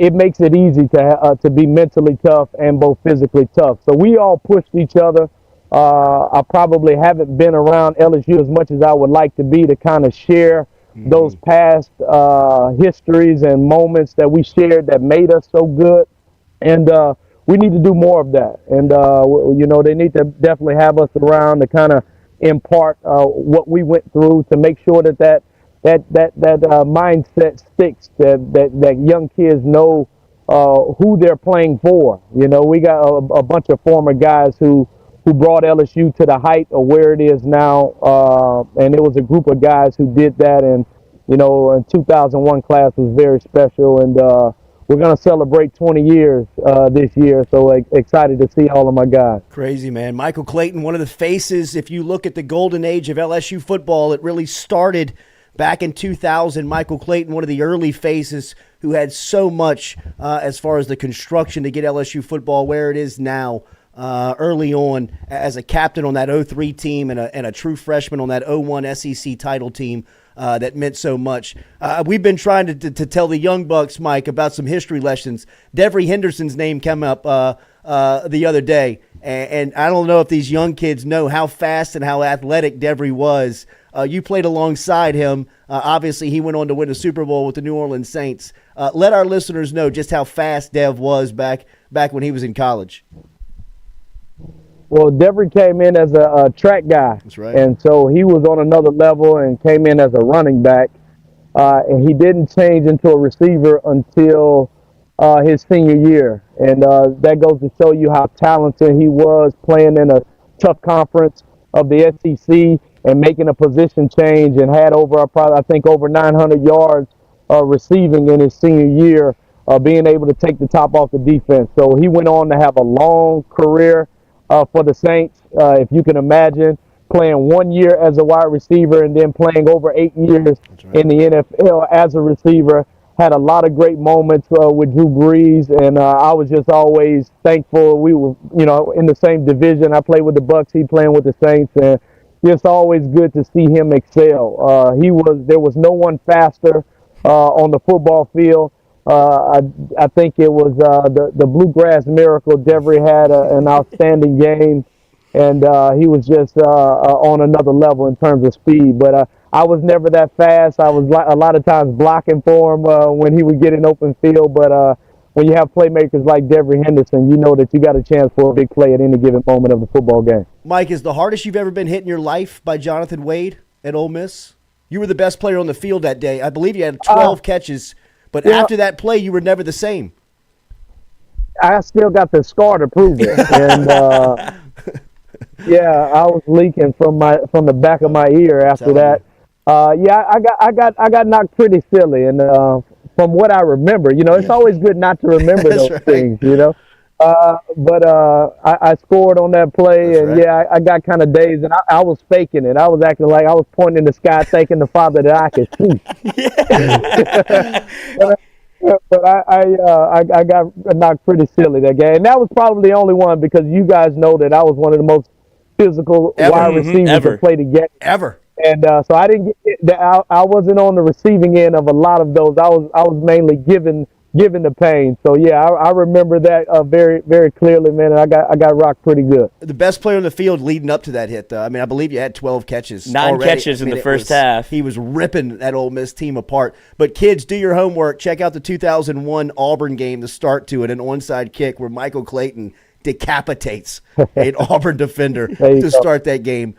it makes it easy to be mentally tough and both physically tough. So we all pushed each other. I probably haven't been around LSU as much as I would like to be to kind of share those past histories and moments that we shared that made us so good. And we need to do more of that. And, you know, they need to definitely have us around to kind of impart what we went through, to make sure that mindset sticks, that young kids know who they're playing for. You know, we got a bunch of former guys who brought LSU to the height of where it is now, and it was a group of guys who did that. And, you know, in 2001 class was very special, and we're going to celebrate 20 years this year, so excited to see all of my guys. Crazy, man. Michael Clayton, one of the faces. If you look at the golden age of LSU football, it really started back in 2000. Michael Clayton, one of the early faces who had so much as far as the construction to get LSU football where it is now. Early on as a captain on that 03 team and a true freshman on that 01 SEC title team that meant so much. We've been trying to tell the young bucks, Mike, about some history lessons. Devery Henderson's name came up the other day, and I don't know if these young kids know how fast and how athletic Devery was. You played alongside him. Obviously, he went on to win a Super Bowl with the New Orleans Saints. Let our listeners know just how fast Dev was back when he was in college. Well, Devery came in as a track guy. That's right. And so he was on another level and came in as a running back. And he didn't change into a receiver until his senior year. And that goes to show you how talented he was, playing in a tough conference of the SEC and making a position change, and had over 900 yards receiving in his senior year, being able to take the top off the defense. So he went on to have a long career for the Saints. If you can imagine playing 1 year as a wide receiver and then playing over 8 years in the NFL as a receiver. Had a lot of great moments with Drew Brees, and I was just always thankful. We were, you know, in the same division. I played with the Bucks, he playing with the Saints, and just always good to see him excel. There was no one faster on the football field. I think it was the Bluegrass Miracle. Devery had an outstanding game. and he was just on another level in terms of speed. But I was never that fast. I was a lot of times blocking for him when he would get in open field. But when you have playmakers like Devery Henderson, you know that you got a chance for a big play at any given moment of the football game. Mike, is the hardest you've ever been hit in your life by Jonathan Wade at Ole Miss? You were the best player on the field that day. I believe you had 12 catches, but after that play, you were never the same. I still got the scar to prove it, and yeah, I was leaking from the back of my ear after that. Yeah, I got knocked pretty silly, and from what I remember, it's always good not to remember those things, But I scored on that play, and yeah, I got kind of dazed, and I was faking it. I was acting like I was pointing in the sky, thanking the Father that I could see. But I got knocked pretty silly that game. And that was probably the only one, because you guys know that I was one of the most physical wide receivers to play the game. Ever. And so I didn't get I wasn't on the receiving end of a lot of those. I was mainly given the pain. So yeah, I remember that very, very clearly, man. And I got rocked pretty good. The best player on the field leading up to that hit, though. I mean, I believe you had 12 catches. 9 already. catches in the first half. He was ripping that Ole Miss team apart. But kids, do your homework. Check out the 2001 Auburn game, the start to it, an onside kick where Michael Clayton decapitates an Auburn defender to start that game.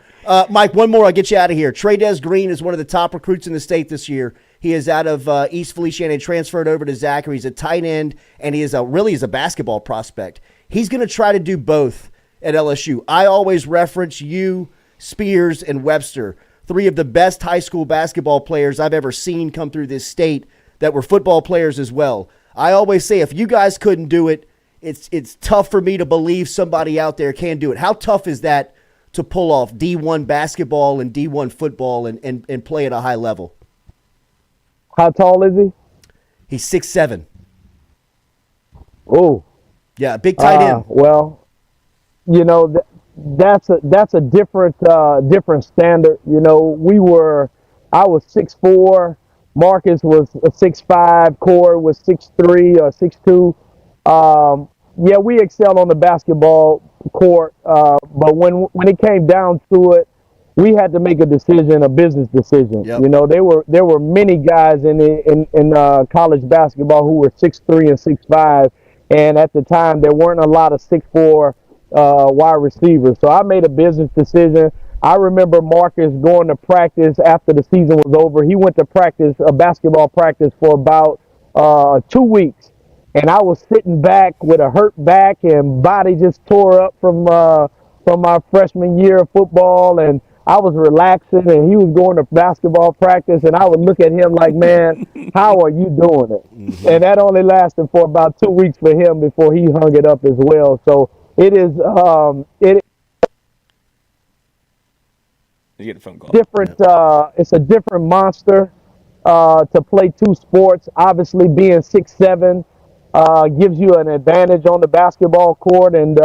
Mike, one more. I'll get you out of here. Trey'Dez Green is one of the top recruits in the state this year. He is out of East Feliciana and transferred over to Zachary. He's a tight end, and he is really a basketball prospect. He's going to try to do both at LSU. I always reference you, Spears, and Webster, 3 of the best high school basketball players I've ever seen come through this state that were football players as well. I always say, if you guys couldn't do it, it's tough for me to believe somebody out there can do it. How tough is that to pull off D1 basketball and D1 football and play at a high level? How tall is he? He's 6'7". Oh. Yeah, big tight end. Well, that's a different standard. I was 6'4", Marcus was 6'5", Corey was 6'3" or 6'2". Yeah, we excelled on the basketball court, but when it came down to it, we had to make a decision, a business decision. Yep. There were many guys in college basketball who were 6'3" and 6'5", and at the time there weren't a lot of 6'4" wide receivers. So I made a business decision. I remember Marcus going to practice after the season was over. He went to practice, a basketball practice, for about 2 weeks. And I was sitting back with a hurt back and body just tore up from my freshman year of football, and I was relaxing, and he was going to basketball practice, and I would look at him like, man, how are you doing it? Mm-hmm. And that only lasted for about 2 weeks for him before he hung it up as well. So it is you get a phone call. Different. It's a different monster to play 2 sports. Obviously, being 6'7". Gives you an advantage on the basketball court, and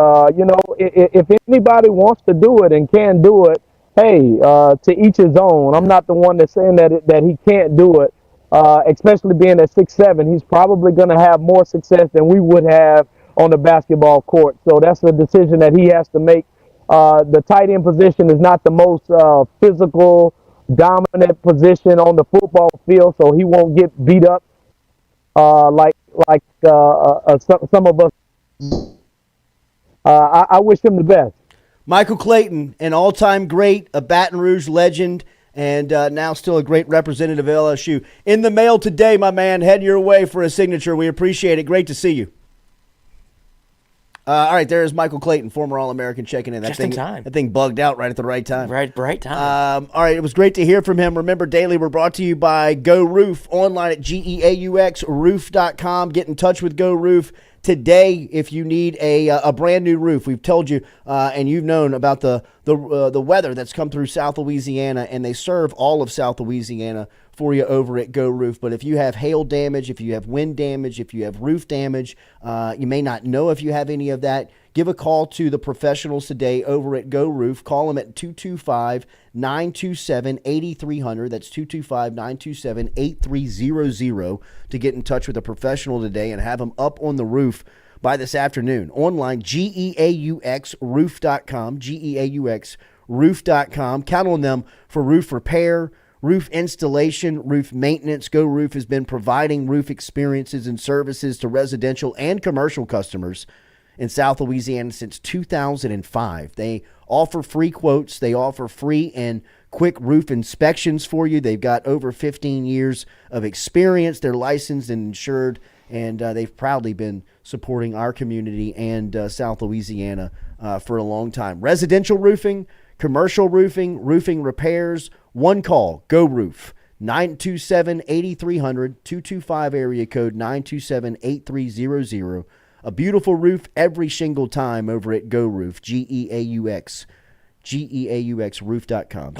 if anybody wants to do it and can do it, hey, to each his own. I'm not the one that's saying that he can't do it, especially being at 6'7". He's probably going to have more success than we would have on the basketball court. So that's a decision that he has to make. The tight end position is not the most physical, dominant position on the football field, so he won't get beat up like some of us. I wish him the best. Michael Clayton, an all-time great, a Baton Rouge legend, and now still a great representative of LSU. In the mail today, my man, head your way for a signature. We appreciate it. Great to see you. All right, there's Michael Clayton, former All-American, checking in. Just in time. That thing bugged out right at the right time. Right time. All right, it was great to hear from him. Remember, daily, we're brought to you by Go Roof, online at GEAUXroof.com. Get in touch with Go Roof today if you need a brand new roof. We've told you, and you've known about the weather that's come through South Louisiana, and they serve all of South Louisiana for you over at Go Roof. But if you have hail damage, if you have wind damage, if you have roof damage, you may not know if you have any of that, give a call to the professionals today over at Go Roof. Call them at 225-927-8300. That's 225-927-8300 to get in touch with a professional today and have them up on the roof by this afternoon. Online, GEAUXroof.com, GEAUXroof.com. Count on them for roof repair, roof installation, roof maintenance. Go Roof has been providing roof experiences and services to residential and commercial customers in South Louisiana since 2005. They offer free quotes. They offer free and quick roof inspections for you. They've got over 15 years of experience. They're licensed and insured, and they've proudly been supporting our community and South Louisiana for a long time. Residential roofing, commercial roofing, roofing repairs. One call, Go Roof, 927-8300, 225 area code 927-8300. A beautiful roof every single time over at Go Roof, GEAUXroof.com, GEAUXroof.com.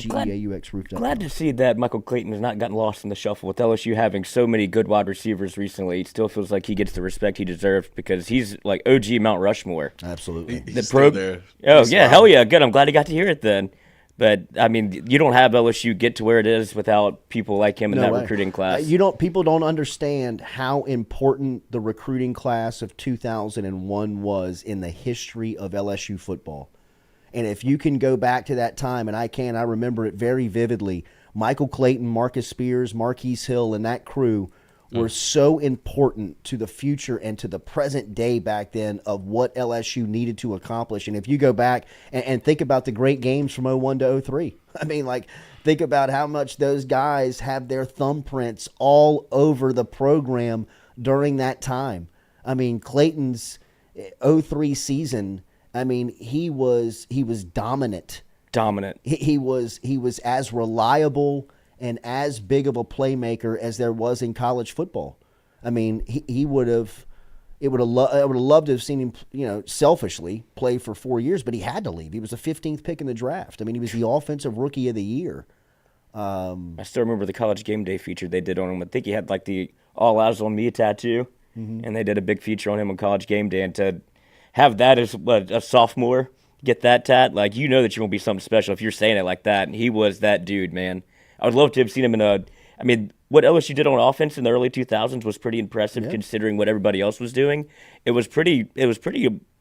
Glad to see that Michael Clayton has not gotten lost in the shuffle with LSU having so many good wide receivers recently. It still feels like he gets the respect he deserves because he's like OG Mount Rushmore. Absolutely. He's still there. Oh, yeah, hell yeah, good. I'm glad I got to hear it then. But, I mean, you don't have LSU get to where it is without people like him in that recruiting class. People don't understand how important the recruiting class of 2001 was in the history of LSU football. And if you can go back to that time, and I remember it very vividly, Michael Clayton, Marcus Spears, Marquise Hill, and that crew were so important to the future and to the present day back then of what LSU needed to accomplish. And if you go back and think about the great games from 01 to 03, I mean, like, think about how much those guys have their thumbprints all over the program during that time. I mean, Clayton's 03 season, I mean, he was dominant. He was as reliable and as big of a playmaker as there was in college football. I mean, I would have loved to have seen him, selfishly play for 4 years, but he had to leave. He was the 15th pick in the draft. I mean, he was the offensive rookie of the year. I still remember the College Game Day feature they did on him. I think he had like the All Eyes on Me tattoo, and they did a big feature on him on College Game Day. And to have that as a sophomore, get that tat, like, that you're going to be something special if you're saying it like that. And he was that dude, man. I would love to have seen him what LSU did on offense in the early 2000s was pretty impressive considering what everybody else was doing. It was pretty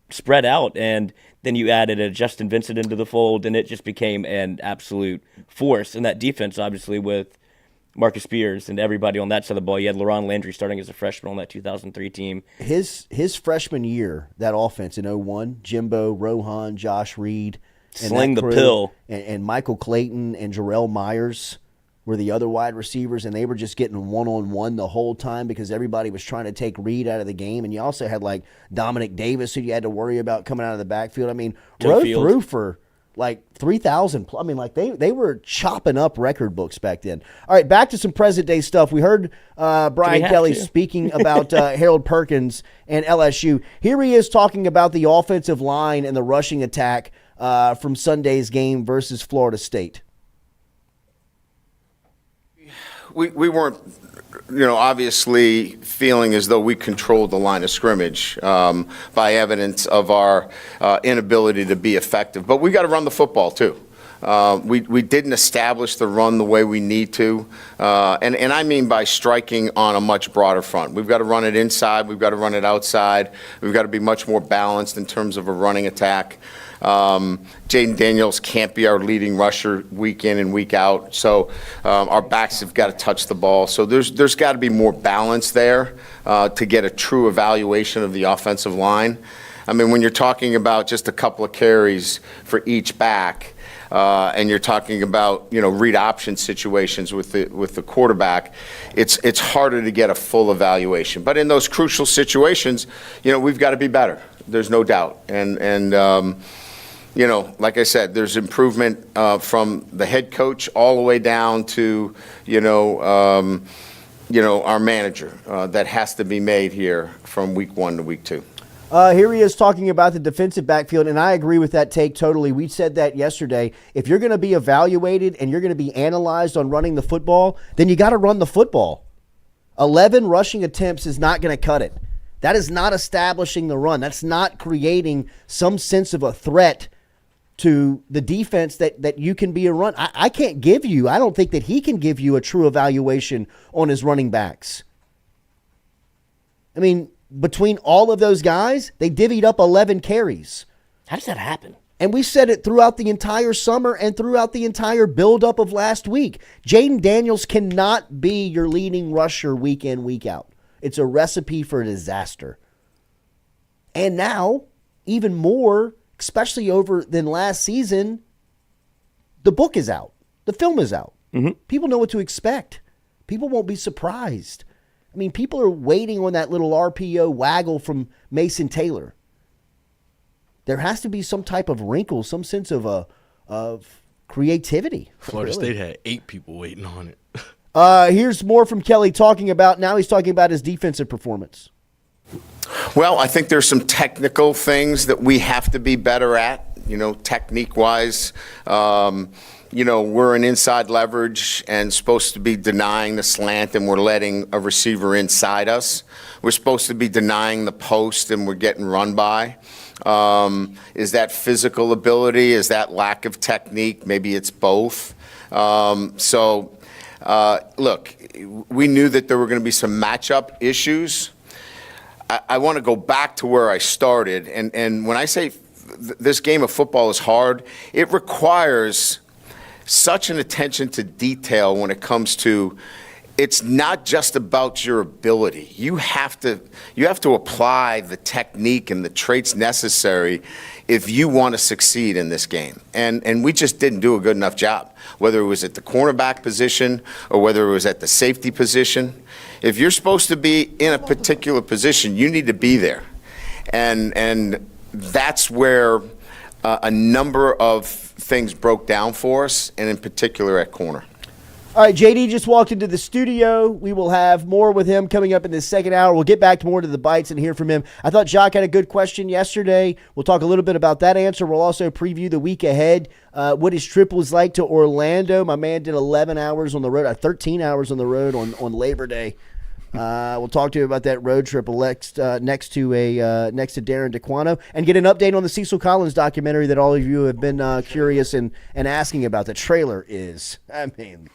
spread out, and then you added a Justin Vincent into the fold, and it just became an absolute force. And that defense, obviously, with Marcus Spears and everybody on that side of the ball. You had LaRon Landry starting as a freshman on that 2003 team. His freshman year, that offense in 01, Jimbo, Rohan, Josh Reed, and Sling the pill. And Michael Clayton and Jarrell Myers were the other wide receivers, and they were just getting one-on-one the whole time because everybody was trying to take Reed out of the game. And you also had, like, Dominic Davis, who you had to worry about coming out of the backfield. I mean, Rowe threw for, like, 3,000. I mean, like, they were chopping up record books back then. All right, back to some present-day stuff. We heard Brian Kelly speaking about Harold Perkins and LSU. Here he is talking about the offensive line and the rushing attack from Sunday's game versus Florida State. We weren't, obviously feeling as though we controlled the line of scrimmage by evidence of our inability to be effective. But we got to run the football too. We didn't establish the run the way we need to, and I mean by striking on a much broader front. We've got to run it inside. We've got to run it outside. We've got to be much more balanced in terms of a running attack. Jaden Daniels can't be our leading rusher week in and week out, so our backs have got to touch the ball. So there's got to be more balance there to get a true evaluation of the offensive line. I mean, when you're talking about just a couple of carries for each back, and you're talking about read option situations with the quarterback, it's harder to get a full evaluation. But in those crucial situations, we've got to be better. There's no doubt, and like I said, there's improvement from the head coach all the way down to our manager that has to be made here from week 1 to week 2. Here he is talking about the defensive backfield, and I agree with that take totally. We said that yesterday. If you're going to be evaluated and you're going to be analyzed on running the football, then you got to run the football. 11 rushing attempts is not going to cut it. That is not establishing the run. That's not creating some sense of a threat to the defense that you can be a run. I can't give you, I don't think that he can give you a true evaluation on his running backs. I mean, between all of those guys, they divvied up 11 carries. How does that happen? And we said it throughout the entire summer and throughout the entire buildup of last week. Jaden Daniels cannot be your leading rusher week in, week out. It's a recipe for disaster. And now, even more, especially over than last season, the book is out. The film is out. People know what to expect. People won't be surprised. I mean, people are waiting on that little RPO waggle from Mason Taylor. There has to be some type of wrinkle, some sense of creativity. Florida State had 8 people waiting on it. Here's more from Kelly now he's talking about his defensive performance. Well, I think there's some technical things that we have to be better at, technique-wise. We're an inside leverage and supposed to be denying the slant, and we're letting a receiver inside us. We're supposed to be denying the post, and we're getting run by. Is that physical ability? Is that lack of technique? Maybe it's both. Look, we knew that there were going to be some matchup issues. I want to go back to where I started. And when I say this game of football is hard, it requires such an attention to detail when it comes to it's not just about your ability. You have to apply the technique and the traits necessary if you want to succeed in this game. And we just didn't do a good enough job, whether it was at the cornerback position or whether it was at the safety position. If you're supposed to be in a particular position, you need to be there. And that's where a number of things broke down for us, and in particular at corner. All right, JD just walked into the studio. We will have more with him coming up in the second hour. We'll get back to more to the bites and hear from him. I thought Jacques had a good question yesterday. We'll talk a little bit about that answer. We'll also preview the week ahead, what his trip was like to Orlando. My man did 11 hours on the road, 13 hours on the road on Labor Day. We'll talk to you about that road trip next to Darren DeQuano, and get an update on the Cecil Collins documentary that all of you have been curious and asking about. The trailer is,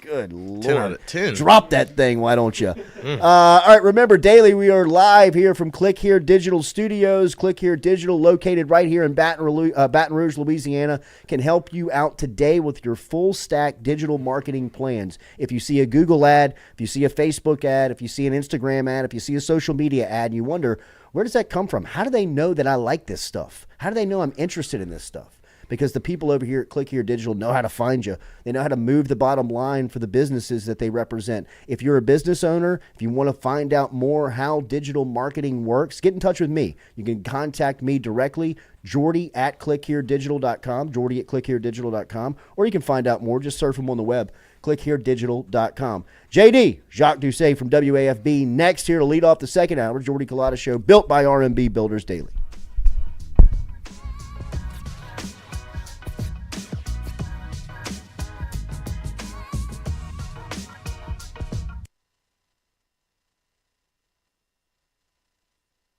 good Lord. 10 out of 10. Drop that thing, why don't you? All right, remember, daily we are live here from Click Here Digital Studios. Click Here Digital, located right here in Baton Rouge, Louisiana, can help you out today with your full stack digital marketing plans. If you see a Google ad, if you see a Facebook ad, if you see an Instagram ad, if you see a social media ad, and you wonder, where does that come from? How do they know that I like this stuff? How do they know I'm interested in this stuff? Because the people over here at Click Here Digital know how to find you. They know how to move the bottom line for the businesses that they represent. If you're a business owner, if you want to find out more how digital marketing works, get in touch with me. You can contact me directly, Jordy at clickheredigital.com, Jordy at clickheredigital.com, or you can find out more. Just surf them on the web, clickheredigital.com. JD, Jacques Doucet from WAFB, next here to lead off the second hour, Jordy Culotta Show, built by RMB Builders Daily.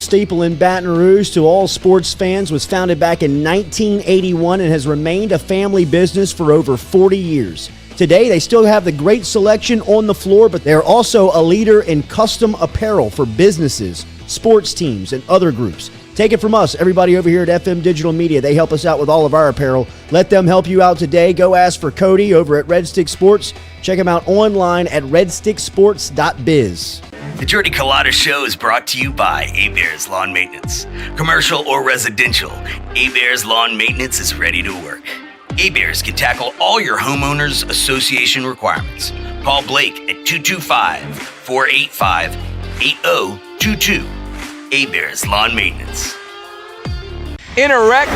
Staple in Baton Rouge to all sports fans was founded back in 1981 and has remained a family business for over 40 years. Today, they still have the great selection on the floor, but they're also a leader in custom apparel for businesses, sports teams, and other groups. Take it from us, everybody over here at FM Digital Media. They help us out with all of our apparel. Let them help you out today. Go ask for Cody over at Red Stick Sports. Check him out online at redsticksports.biz. The Jordy Culotta Show is brought to you by A-Bears Lawn Maintenance. Commercial or residential, A-Bears Lawn Maintenance is ready to work. A-Bears can tackle all your homeowners association requirements. Call Blake at 225-485-8022. A-Bears Lawn Maintenance. In a wreck,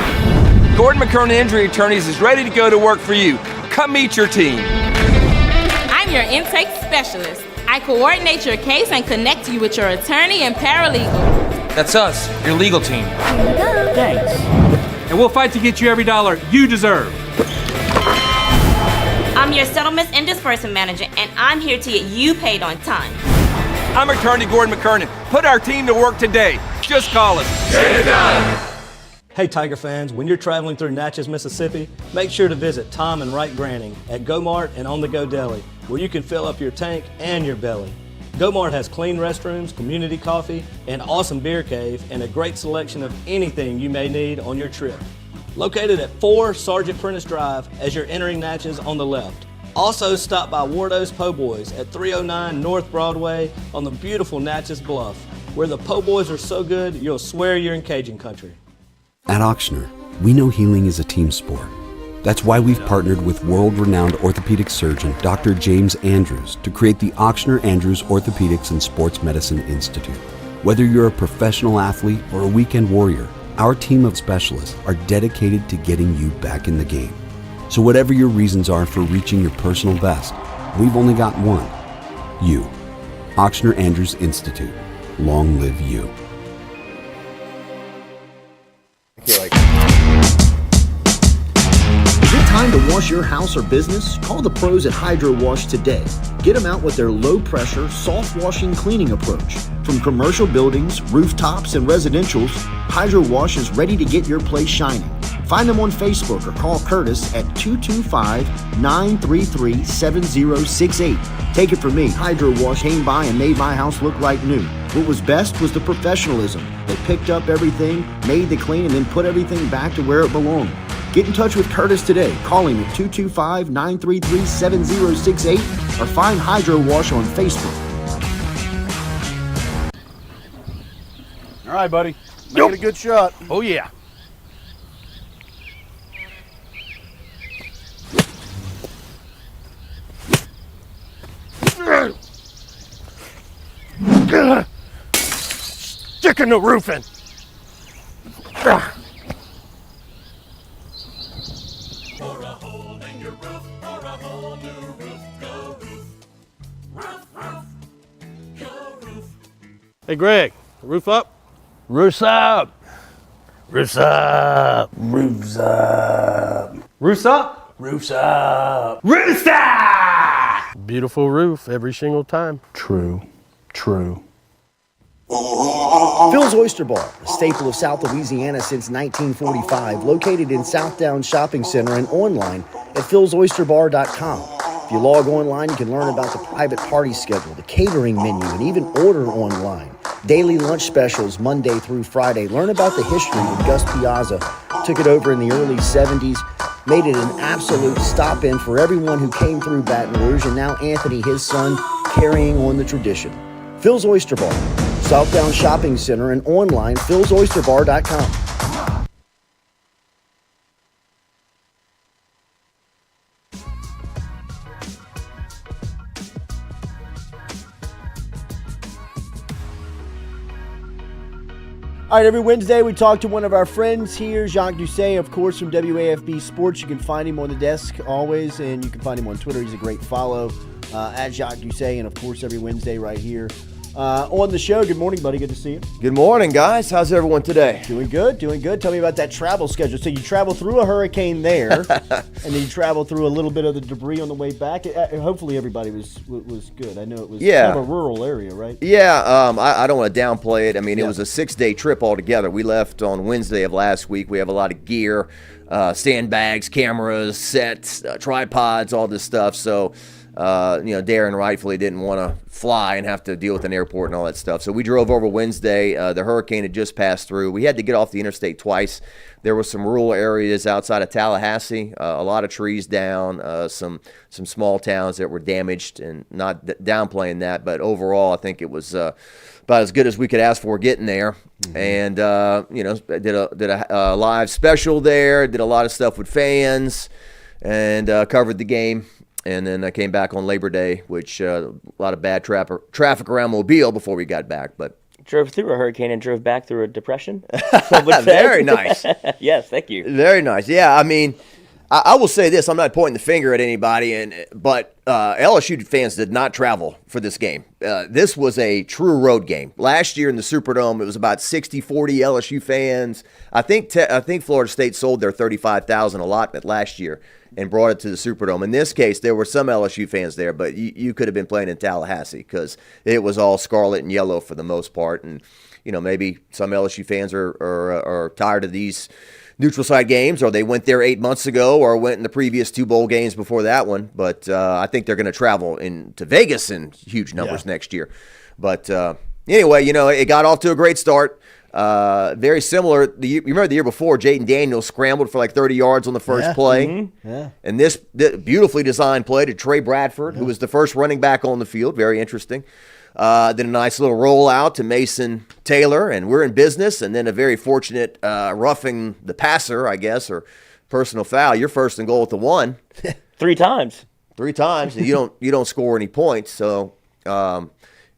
Gordon McKernan Injury Attorneys is ready to go to work for you. Come meet your team. I'm your intake specialist. I coordinate your case and connect you with your attorney and paralegal. That's us, your legal team. Thanks. And we'll fight to get you every dollar you deserve. I'm your settlements and disbursement manager, and I'm here to get you paid on time. I'm attorney Gordon McKernan. Put our team to work today. Just call us. Get it done. Hey Tiger fans, when you're traveling through Natchez, Mississippi, make sure to visit Tom and Wright Granning at Go Mart and On The Go Deli, where you can fill up your tank and your belly. GoMart has clean restrooms, community coffee, an awesome beer cave, and a great selection of anything you may need on your trip. Located at 4 Sergeant Prentice Drive as you're entering Natchez on the left. Also stop by Wardo's Po' Boys at 309 North Broadway on the beautiful Natchez Bluff, where the Po' Boys are so good you'll swear you're in Cajun country. At Ochsner, we know healing is a team sport. That's why we've partnered with world-renowned orthopedic surgeon Dr. James Andrews to create the Ochsner Andrews Orthopedics and Sports Medicine Institute. Whether you're a professional athlete or a weekend warrior, our team of specialists are dedicated to getting you back in the game. So whatever your reasons are for reaching your personal best, we've only got one. You. Ochsner Andrews Institute. Long live you. Is it time to wash your house or business? Call the pros at Hydro Wash today. Get them out with their low-pressure, soft-washing cleaning approach. From commercial buildings, rooftops, and residentials, Hydro Wash is ready to get your place shining. Find them on Facebook or call Curtis at 225-933-7068. Take it from me, Hydro Wash came by and made my house look like new. What was best was the professionalism. They picked up everything, made the clean, and then put everything back to where it belonged. Get in touch with Curtis today. Call him at 225-933-7068 or find Hydro Wash on Facebook. All right, buddy. Make it a good shot. Oh, yeah. Sticking the roof in. Hey, Greg, roof up? Roof's up. Roof's up. Roof's up. Roof's up. Roof's up. Roof's up. Beautiful roof every single time. True. True. Phil's Oyster Bar, a staple of South Louisiana since 1945, located in Southdown Shopping Center and online at philsoysterbar.com. If you log online, you can learn about the private party schedule, the catering menu, and even order online. Daily lunch specials Monday through Friday. Learn about the history when Gus Piazza took it over in the early 70s, made it an absolute stop-in for everyone who came through Baton Rouge, and now Anthony, his son, carrying on the tradition. Phil's Oyster Bar, Southdown Shopping Center, and online, philsoysterbar.com. All right, every Wednesday we talk to one of our friends here, Jacques Doucet, of course, from WAFB Sports. You can find him on the desk always, and you can find him on Twitter. He's a great follow, at Jacques Doucet, and, of course, every Wednesday right here on the show. Good morning, buddy. Good to see you. Good morning, guys. How's everyone today? Doing good, doing good. Tell me about that travel schedule. So you travel through a hurricane there, and then you travel through a little bit of the debris on the way back. Hopefully everybody was good. I know it was kind of a rural area, right? Yeah, I don't want to downplay it. I mean, it was a 6-day trip altogether. We left on Wednesday of last week. We have a lot of gear, sandbags, cameras, sets, tripods, all this stuff. So, Darren rightfully didn't want to fly and have to deal with an airport and all that stuff. So we drove over Wednesday. The hurricane had just passed through. We had to get off the interstate twice. There were some rural areas outside of Tallahassee, a lot of trees down, some small towns that were damaged, and not downplaying that, but overall I think it was about as good as we could ask for getting there. Mm-hmm. And did a live special there, did a lot of stuff with fans, and covered the game. And then I came back on Labor Day, which a lot of bad traffic around Mobile before we got back. But drove through a hurricane and drove back through a depression. Very nice. Yes, thank you. Very nice. Yeah, I mean, I will say this. I'm not pointing the finger at anybody, but LSU fans did not travel for this game. This was a true road game. Last year in the Superdome, it was about 60-40 LSU fans. I think Florida State sold their 35,000 allotment last year and brought it to the Superdome. In this case, there were some LSU fans there, but you could have been playing in Tallahassee because it was all scarlet and yellow for the most part. And maybe some LSU fans are tired of these neutral site games, or they went there 8 months ago, or went in the previous 2 bowl games before that one. But I think they're going to travel to Vegas in huge numbers next year. But anyway, it got off to a great start. Very similar. You remember the year before, Jaden Daniels scrambled for like 30 yards on the first play. Mm-hmm. Yeah. And this beautifully designed play to Trey Bradford, who was the first running back on the field. Very interesting. Then a nice little rollout to Mason Taylor, and we're in business. And then a very fortunate roughing the passer, I guess, or personal foul. You're first and goal at the 1. 3 times. 3 times. And you don't score any points. So,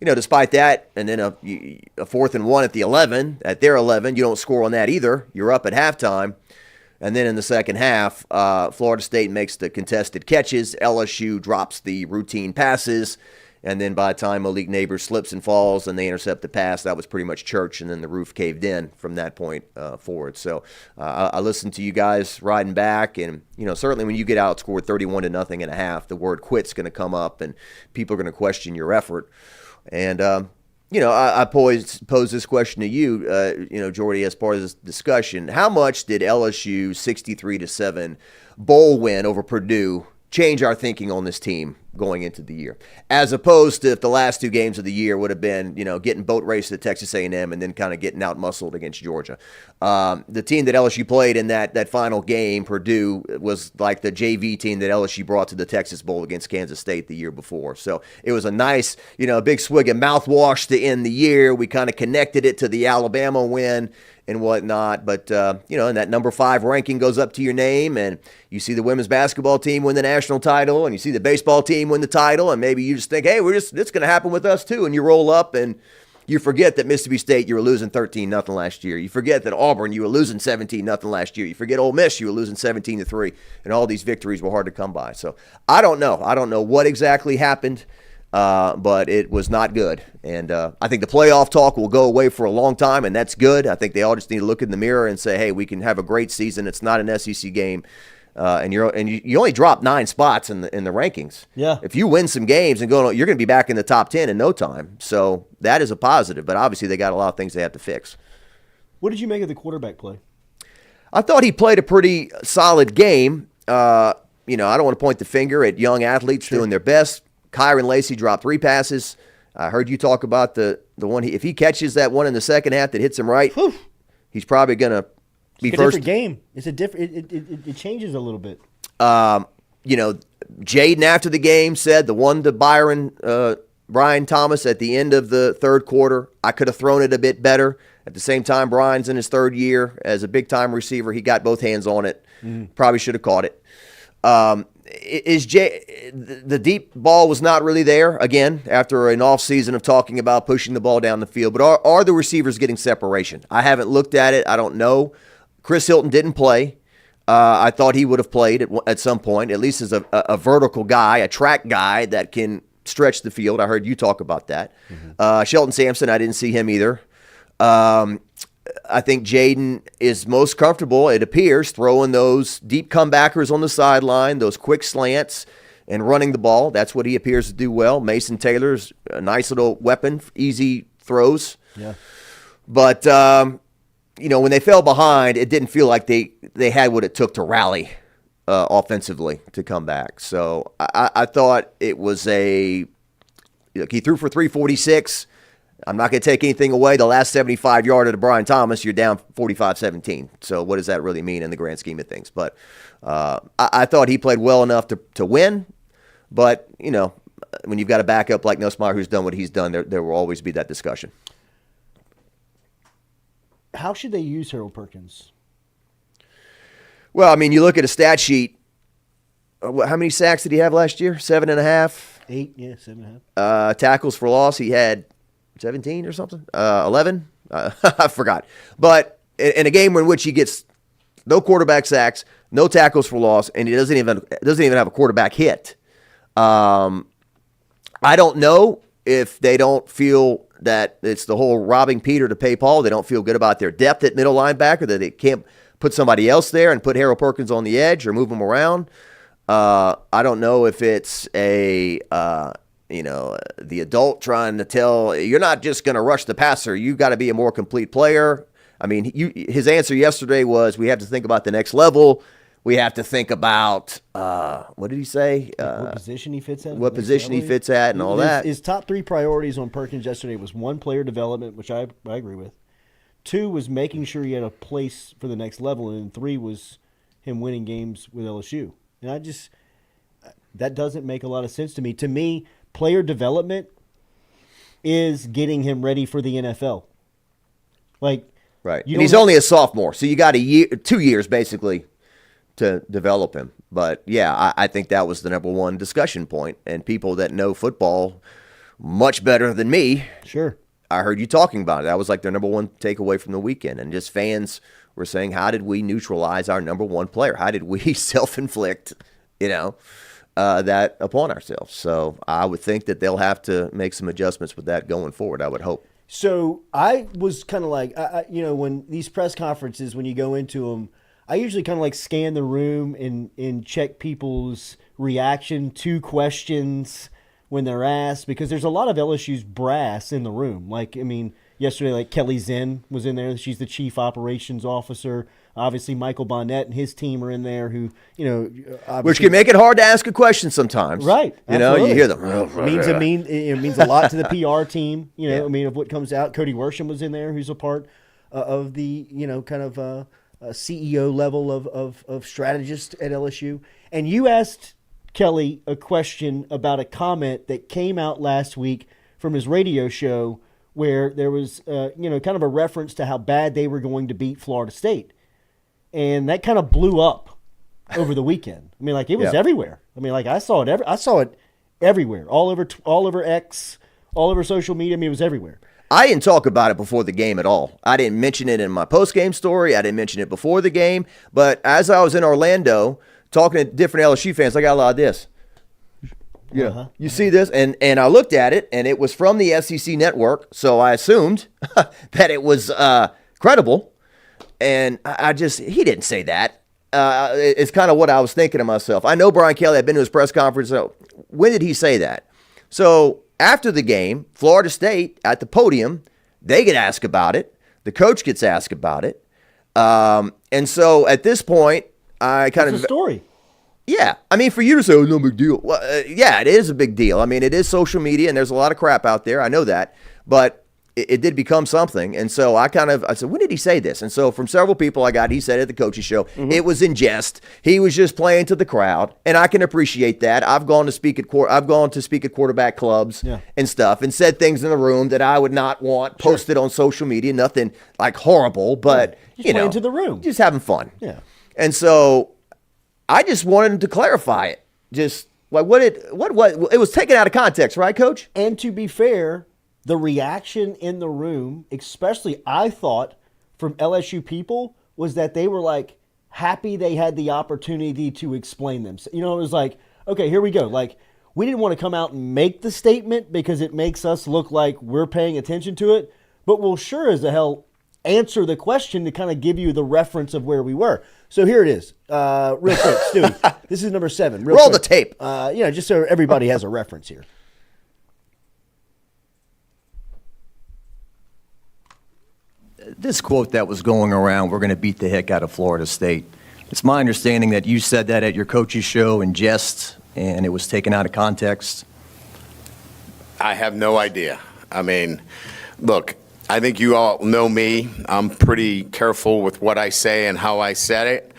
despite that, and then a 4th and 1 at the 11, at their 11, you don't score on that either. You're up at halftime. And then in the second half, Florida State makes the contested catches. LSU drops the routine passes. And then by the time Malik Neighbors slips and falls and they intercept the pass, that was pretty much church, and then the roof caved in from that point forward. So I listened to you guys riding back, and certainly when you get outscored 31-0 at a half, the word quit's going to come up, and people are going to question your effort. And I pose this question to you, Jordy, as part of this discussion. How much did LSU's 63-7 bowl win over Purdue change our thinking on this team going into the year, as opposed to if the last 2 games of the year would have been, getting boat raced at Texas A&M and then kind of getting out-muscled against Georgia? The team that LSU played in that final game, Purdue, was like the JV team that LSU brought to the Texas Bowl against Kansas State the year before. So it was a nice, big swig of mouthwash to end the year. We kind of connected it to the Alabama win and whatnot. But, and that number 5 ranking goes up to your name, and you see the women's basketball team win the national title, and you see the baseball team win the title, and maybe you just think, hey, it's going to happen with us too. And you roll up and you forget that Mississippi State, you were losing 13-0 last year. You forget that Auburn, you were losing 17-0 last year. You forget Ole Miss, you were losing 17-3, and all these victories were hard to come by. So I don't know. I don't know what exactly happened. But it was not good. And I think the playoff talk will go away for a long time, and that's good. I think they all just need to look in the mirror and say, hey, we can have a great season. It's not an SEC game. And you only dropped 9 spots in the rankings. Yeah. If you win some games and you're going to be back in the top 10 in no time. So that is a positive. But obviously they got a lot of things they have to fix. What did you make of the quarterback play? I thought he played a pretty solid game. I don't want to point the finger at young athletes doing their best. Kyron Lacey dropped 3 passes. I heard you talk about the one. If he catches that one in the second half that hits him right, he's probably going to be It's first. a different game. It's a different. It changes a little bit. Jaden after the game said the one to Brian Thomas at the end of the third quarter, I could have thrown it a bit better. At the same time, Brian's in his 3rd year as a big-time receiver. He got both hands on it. Probably should have caught it. The deep ball was not really there, again, after an offseason of talking about pushing the ball down the field. But are the receivers getting separation? I haven't looked at it. I don't know. Chris Hilton didn't play. I thought he would have played at some point, at least as a vertical guy, a track guy that can stretch the field. I heard you talk about that. Shelton Sampson, I didn't see him either. I think Jaden is most comfortable, it appears, throwing those deep comebackers on the sideline, those quick slants, and running the ball. That's what he appears to do well. Mason Taylor's a nice little weapon, easy throws. Yeah. But, when they fell behind, it didn't feel like they had what it took to rally offensively to come back. So I thought it was he threw for 346. I'm not going to take anything away. The last 75-yarder to Brian Thomas, you're down 45-17. So what does that really mean in the grand scheme of things? But I thought he played well enough to win. But, when you've got a backup like Nussmeier who's done what he's done, there will always be that discussion. How should they use Harold Perkins? Well, I mean, you look at a stat sheet. How many sacks did he have last year? 7.5? 8, yeah, 7.5. Tackles for loss, he had 17 or something? 11? I forgot. But in a game in which he gets no quarterback sacks, no tackles for loss, and he doesn't even have a quarterback hit. I don't know if they don't feel that it's the whole robbing Peter to pay Paul. They don't feel good about their depth at middle linebacker, that they can't put somebody else there and put Harold Perkins on the edge or move him around. I don't know if it's the adult trying to tell, you're not just going to rush the passer. You got to be a more complete player. I mean, his answer yesterday was, we have to think about the next level. We have to think about, what did he say? What position he fits at. What position he fits at and all that. His top 3 priorities on Perkins yesterday was 1, player development, which I agree with. 2 was making sure he had a place for the next level. And 3 was him winning games with LSU. And that doesn't make a lot of sense to me. To me, player development is getting him ready for the NFL. Like, right. And he's only a sophomore, so you got 2 years basically to develop him. But yeah, I think that was the number one discussion point. And people that know football much better than me, sure, I heard you talking about it. That was like their number one takeaway from the weekend. And just fans were saying, how did we neutralize our number one player? How did we self-inflict, that upon ourselves? So I would think that they'll have to make some adjustments with that going forward, I would hope. So I was kind of like, when these press conferences, when you go into them, I usually kind of like scan the room and check people's reaction to questions when they're asked, because there's a lot of LSU's brass in the room. Like, I mean, yesterday, like Kelly Zinn was in there. She's the chief operations officer. Obviously, Michael Bonnet and his team are in there who, which can make it hard to ask a question sometimes. Right. You hear them. It means a lot to the PR team, of what comes out. Cody Worsham was in there, who's a part of the, kind of CEO level of strategist at LSU. And you asked Kelly a question about a comment that came out last week from his radio show where there was, kind of a reference to how bad they were going to beat Florida State. And that kind of blew up over the weekend. I mean, like, it was everywhere. I mean, like, I saw it everywhere, all over X, all over social media. I mean, it was everywhere. I didn't talk about it before the game at all. I didn't mention it in my post-game story. I didn't mention it before the game. But as I was in Orlando talking to different LSU fans, I got a lot of this. Yeah, you see this? And I looked at it, and it was from the SEC network, so I assumed that it was credible. And he didn't say that. It's kind of what I was thinking to myself. I know Brian Kelly, I've been to his press conference. So when did he say that? So after the game, Florida State at the podium, they get asked about it. The coach gets asked about it. And so at this point, I kind of... It's a story. Yeah. I mean, for you to say, oh, no big deal. Well, yeah, it is a big deal. I mean, it is social media, and there's a lot of crap out there. I know that. But it did become something. And so I said, when did he say this? And so from several people he said at the coach's show, it was in jest. He was just playing to the crowd. And I can appreciate that. I've gone to speak at quarterback clubs and stuff and said things in the room that I would not want posted on social media. Nothing like horrible, but just playing to the room. Just having fun. Yeah. And so I just wanted him to clarify it. Just like what it was taken out of context, right, Coach? And to be fair, the reaction in the room, especially I thought from LSU people, was that they were like happy they had the opportunity to explain them. It was like, okay, here we go. Like, we didn't want to come out and make the statement because it makes us look like we're paying attention to it, but we'll sure as the hell answer the question to kind of give you the reference of where we were. So here it is. Real quick, Stewie. This is number 7. Roll the tape. Just so everybody has a reference here. This quote that was going around, we're going to beat the heck out of Florida State. It's my understanding that you said that at your coach's show in jest, and it was taken out of context. I have no idea. I mean, look, I think you all know me. I'm pretty careful with what I say and how I said it.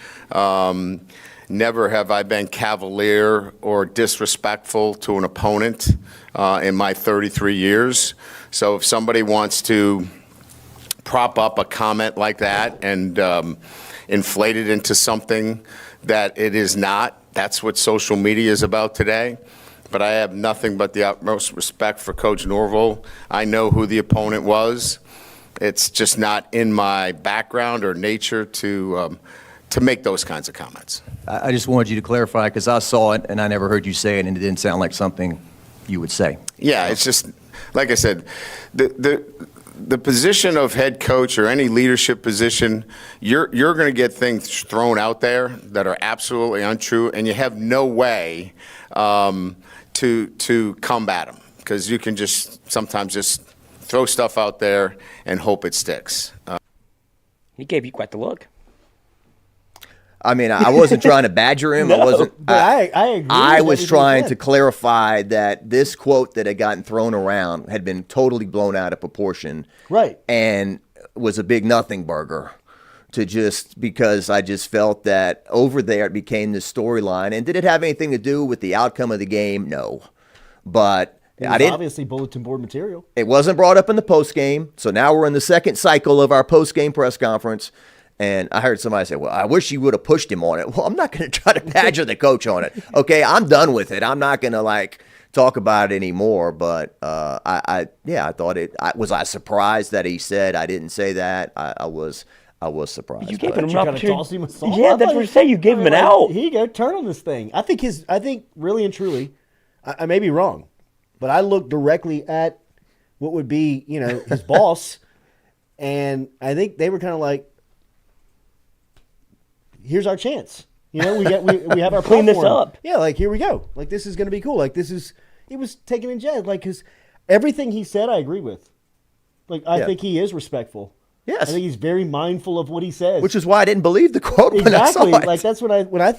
Never have I been cavalier or disrespectful to an opponent in my 33 years. So if somebody wants to prop up a comment like that and inflate it into something that it is not, that's what social media is about today. But I have nothing but the utmost respect for Coach Norvell. I know who the opponent was. It's just not in my background or nature to make those kinds of comments. I just wanted you to clarify because I saw it and I never heard you say it, and it didn't sound like something you would say. Yeah, it's just, like I said, the position of head coach or any leadership position, you're going to get things thrown out there that are absolutely untrue, and you have no way to combat them because you can sometimes just throw stuff out there and hope it sticks. He gave you quite the look. I mean, I wasn't trying to badger him. No, I wasn't. But I agree. I with was everything trying you to said. clarify that this quote that had gotten thrown around had been totally blown out of proportion. Right. And was a big nothing burger to just because I just felt that over there it became this storyline. And did it have anything to do with the outcome of the game? No. But It I was didn't. obviously bulletin board material. It wasn't brought up in the post game. So now we're in the second cycle of our post game press conference. And I heard somebody say, well, I wish you would have pushed him on it. Well, I'm not going to try to badger the coach on it. Okay, I'm done with it. I'm not going to, talk about it anymore. But, I thought it – was I surprised that he said I didn't say that? I was surprised. You gave him an Kinda opportunity. toss him a salt? Yeah, I that's thought what I say. You gave him an out. Here you go. Turn on this thing. I think really and truly, I may be wrong, but I looked directly at what would be, his boss, and I think they were kind of like, here's our chance. We have our Clean this platform. up. Yeah, here we go. This is going to be cool. He was taken in jest. Because everything he said, I agree with. I think he is respectful. Yes. I think he's very mindful of what he says. Which is why I didn't believe the quote when Exactly. I saw it. That's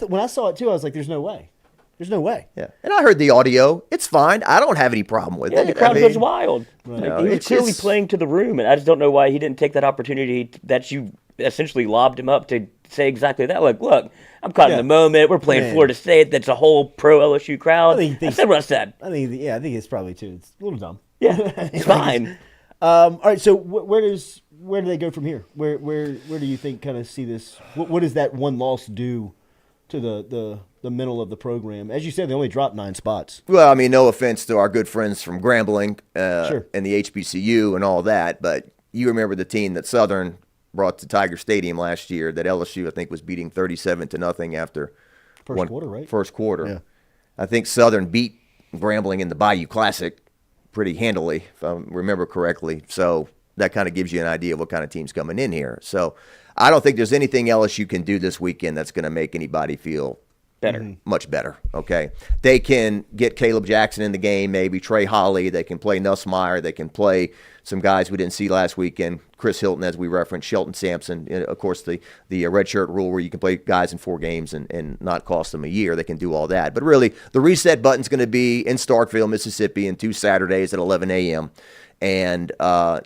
when I saw it too. I was like, "There's no way. There's no way." Yeah, and I heard the audio. It's fine. I don't have any problem with Yeah, it. the crowd goes wild. Right. No, He was it's clearly just- playing to the room, and I just don't know why he didn't take that opportunity that you essentially lobbed him up to say exactly that. Look, I'm caught in the moment. We're playing Man. Florida State. That's a whole pro LSU crowd. I said what I said. I think it's probably too. It's a little dumb. Yeah, it's fine. All right. So where do they go from here? Where do you think kind of see this? What does that one loss do to the middle of the program? As you said, they only dropped 9 spots. Well, I mean, no offense to our good friends from Grambling Sure. and the HBCU and all that, but you remember the team that Southern brought to Tiger Stadium last year that LSU, I think, was beating 37-0 after First quarter, right? First quarter. Yeah. I think Southern beat Grambling in the Bayou Classic pretty handily, if I remember correctly. So that kind of gives you an idea of what kind of team's coming in here. So I don't think there's anything LSU can do this weekend that's going to make anybody feel better, much better. Okay, they can get Caleb Jackson in the game, maybe Trey Holly. They can play Nussmeier. They can play some guys we didn't see last weekend. Chris Hilton, as we referenced, Shelton Sampson. Of course, the redshirt rule where you can play guys in 4 games and not cost them a year. They can do all that. But really, the reset button's going to be in Starkville, Mississippi, in 2 Saturdays at 11 a.m. And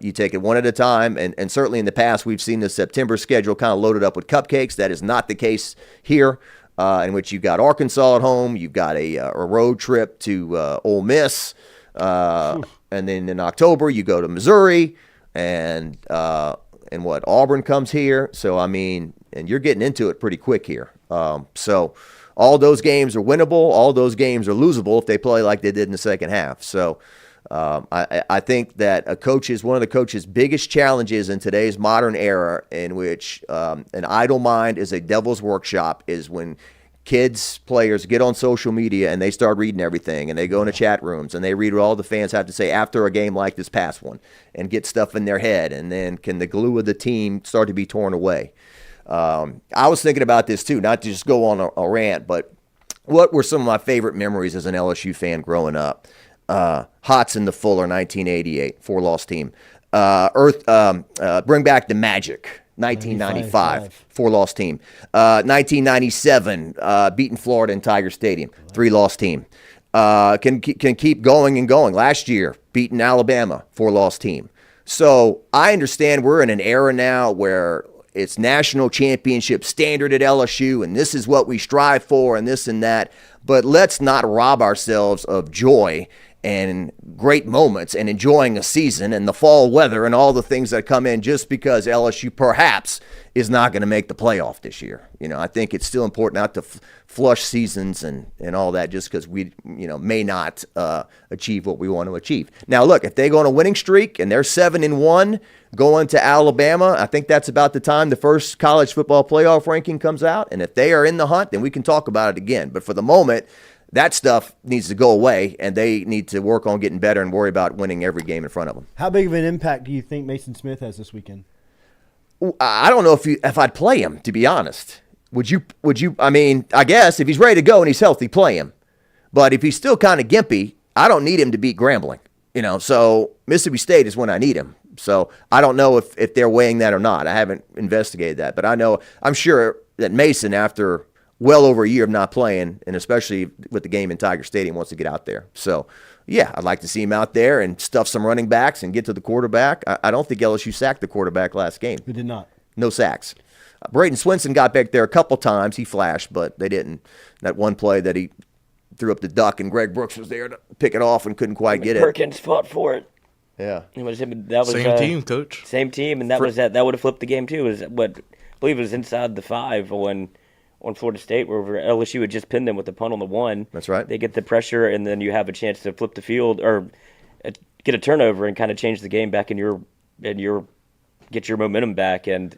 you take it one at a time. And certainly in the past, we've seen the September schedule kind of loaded up with cupcakes. That is not the case here, in which you've got Arkansas at home. You've got a road trip to Ole Miss. And then in October, you go to Missouri. And Auburn comes here. So, I mean, and you're getting into it pretty quick here. So all those games are winnable. All those games are losable if they play like they did in the second half. So I think that one of the coach's biggest challenges in today's modern era, in which an idle mind is a devil's workshop, is when players get on social media and they start reading everything, and they go into chat rooms and they read what all the fans have to say after a game like this past one and get stuff in their head. And then can the glue of the team start to be torn away? I was thinking about this too, not to just go on a rant, but what were some of my favorite memories as an LSU fan growing up? Hodson the Fuller, 1988, 4-loss team. Bring Back the Magic, 1995, 4-loss team. 1997, beating Florida in Tiger Stadium, 3-loss team. Can keep going and going. Last year, beating Alabama, 4-loss team. So I understand we're in an era now where it's national championship standard at LSU, and this is what we strive for, and this and that. But let's not rob ourselves of joy and great moments and enjoying a season and the fall weather and all the things that come in just because LSU perhaps is not going to make the playoff this year. I think it's still important not to flush seasons and all that just because we, may not achieve what we want to achieve. Now, look, if they go on a winning streak and they're 7-1 going to Alabama, I think that's about the time the first college football playoff ranking comes out. And if they are in the hunt, then we can talk about it again. But for the moment, that stuff needs to go away, and they need to work on getting better and worry about winning every game in front of them. How big of an impact do you think Mason Smith has this weekend? I don't know if I'd play him, to be honest. Would you? I mean, I guess if he's ready to go and he's healthy, play him. But if he's still kind of gimpy, I don't need him to beat Grambling. So Mississippi State is when I need him. So I don't know if they're weighing that or not. I haven't investigated that. But I'm sure that Mason, after well over a year of not playing, and especially with the game in Tiger Stadium, wants to get out there. So, yeah, I'd like to see him out there and stuff some running backs and get to the quarterback. I don't think LSU sacked the quarterback last game. Who did not? No sacks. Braden Swinson got back there a couple times. He flashed, but they didn't. That one play that he threw up the duck, and Greg Brooks was there to pick it off and couldn't quite get it. Perkins fought for it. Yeah. It was him. That was Same team, coach. Same team, and that would have flipped the game too. I believe it was inside the 5 on Florida State, where LSU had just pinned them with the punt on the 1. That's right. They get the pressure, and then you have a chance to flip the field or get a turnover and kind of change the game back get your momentum back, and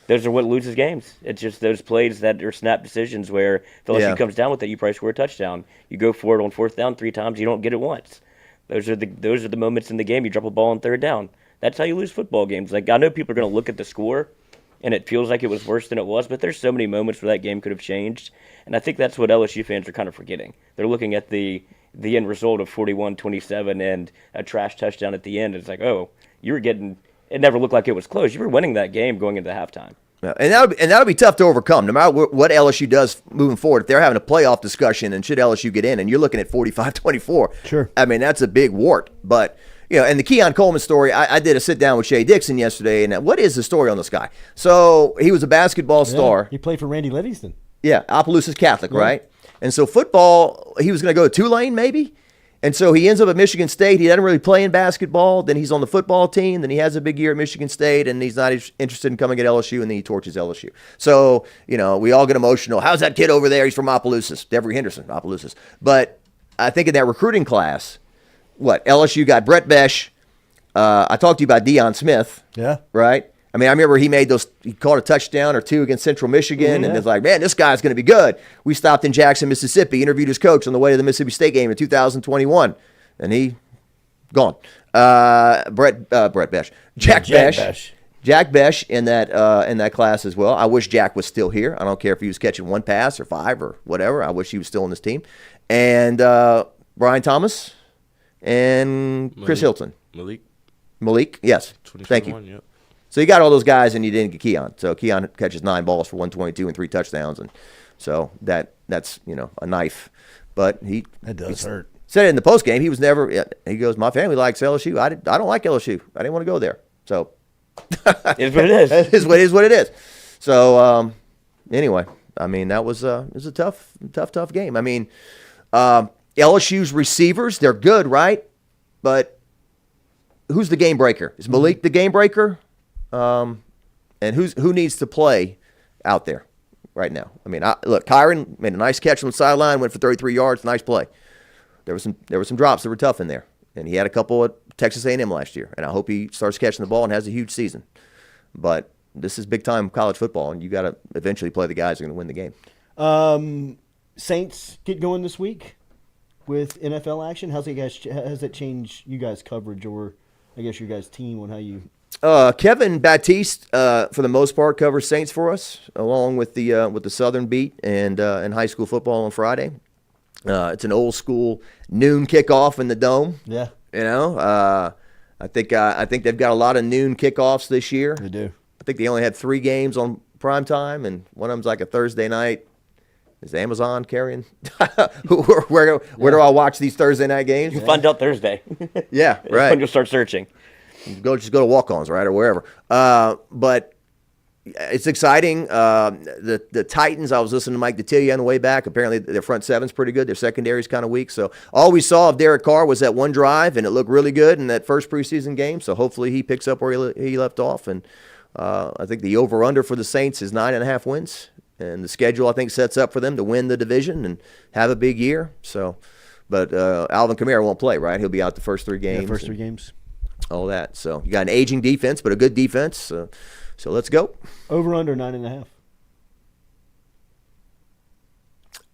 those are what loses games. It's just those plays that are snap decisions where if LSU comes down with it, you probably score a touchdown. You go for it on 4th down 3 times, you don't get it once. Those are the moments in the game you drop a ball on 3rd down. That's how you lose football games. Like, I know people are going to look at the score, and it feels like it was worse than it was, but there's so many moments where that game could have changed, and I think that's what LSU fans are kind of forgetting. They're looking at the end result of 41-27 and a trash touchdown at the end. It's like, oh, you were getting. It never looked like it was close. You were winning that game going into halftime. Yeah, and that'll be tough to overcome, no matter what LSU does moving forward. If they're having a playoff discussion and should LSU get in, and you're looking at 45-24, sure. I mean, that's a big wart. But, and the Keon Coleman story, I did a sit-down with Shea Dixon yesterday, and what is the story on this guy? So he was a basketball star. He played for Randy Livingston. Yeah, Opelousas Catholic, right? And so football, he was going to go to Tulane maybe? And so he ends up at Michigan State. He doesn't really play in basketball. Then he's on the football team. Then he has a big year at Michigan State, and he's not interested in coming at LSU, and then he torches LSU. So, we all get emotional. How's that kid over there? He's from Opelousas. Devery Henderson, Opelousas. But I think in that recruiting class, LSU got Brett Besh. I talked to you about Deion Smith. Yeah. Right? I mean, I remember he caught a touchdown or 2 against Central Michigan, and it's like, man, this guy's going to be good. We stopped in Jackson, Mississippi, interviewed his coach on the way to the Mississippi State game in 2021, and he gone. Brett Besh, Jack Besh in that class as well. I wish Jack was still here. I don't care if he was catching 1 pass or 5 or whatever. I wish he was still on this team. And Brian Thomas and Chris Hilton. Malik, yes. Thank you. Yep. So you got all those guys, and you didn't get Keon. So Keon catches 9 balls for 122 and 3 touchdowns, and so that's a knife. But that does hurt. Said it in the post game. He was never. He goes, my family likes LSU. I don't like LSU. I didn't want to go there. So it's what it is. It is what it is. So anyway, I mean it was a tough game. I mean LSU's receivers, they're good, right? But who's the game breaker? Is Malik the game breaker? And who needs to play out there right now? I mean, look, Kyron made a nice catch on the sideline, went for 33 yards, nice play. There were some drops that were tough in there, and he had a couple at Texas A&M last year, and I hope he starts catching the ball and has a huge season. But this is big-time college football, and you got to eventually play the guys who are going to win the game. Saints get going this week with NFL action. How's that change you guys' coverage, or I guess your guys' team on how you? Kevin Baptiste, for the most part, covers Saints for us, along with the Southern beat and high school football on Friday. It's an old school noon kickoff in the Dome. Yeah, I think they've got a lot of noon kickoffs this year. They do. I think they only had 3 games on prime time, and one of them's like a Thursday night. Is Amazon carrying? Where do I watch these Thursday night games? You can find out Thursday. Yeah, right. That's when you'll start searching. Just go to walk-ons, right, or wherever. But it's exciting. The Titans, I was listening to Mike Detillier on the way back. Apparently their front seven's pretty good. Their secondary's kind of weak. So all we saw of Derek Carr was that one drive, and it looked really good in that first preseason game. So hopefully he picks up where he left off. And I think the over-under for the Saints is 9.5 wins. And the schedule, I think, sets up for them to win the division and have a big year. So, but Alvin Kamara won't play, right? He'll be out the first 3 games. Yeah, first 3 games. All that. So you got an aging defense, but a good defense. So let's go. Over under 9.5.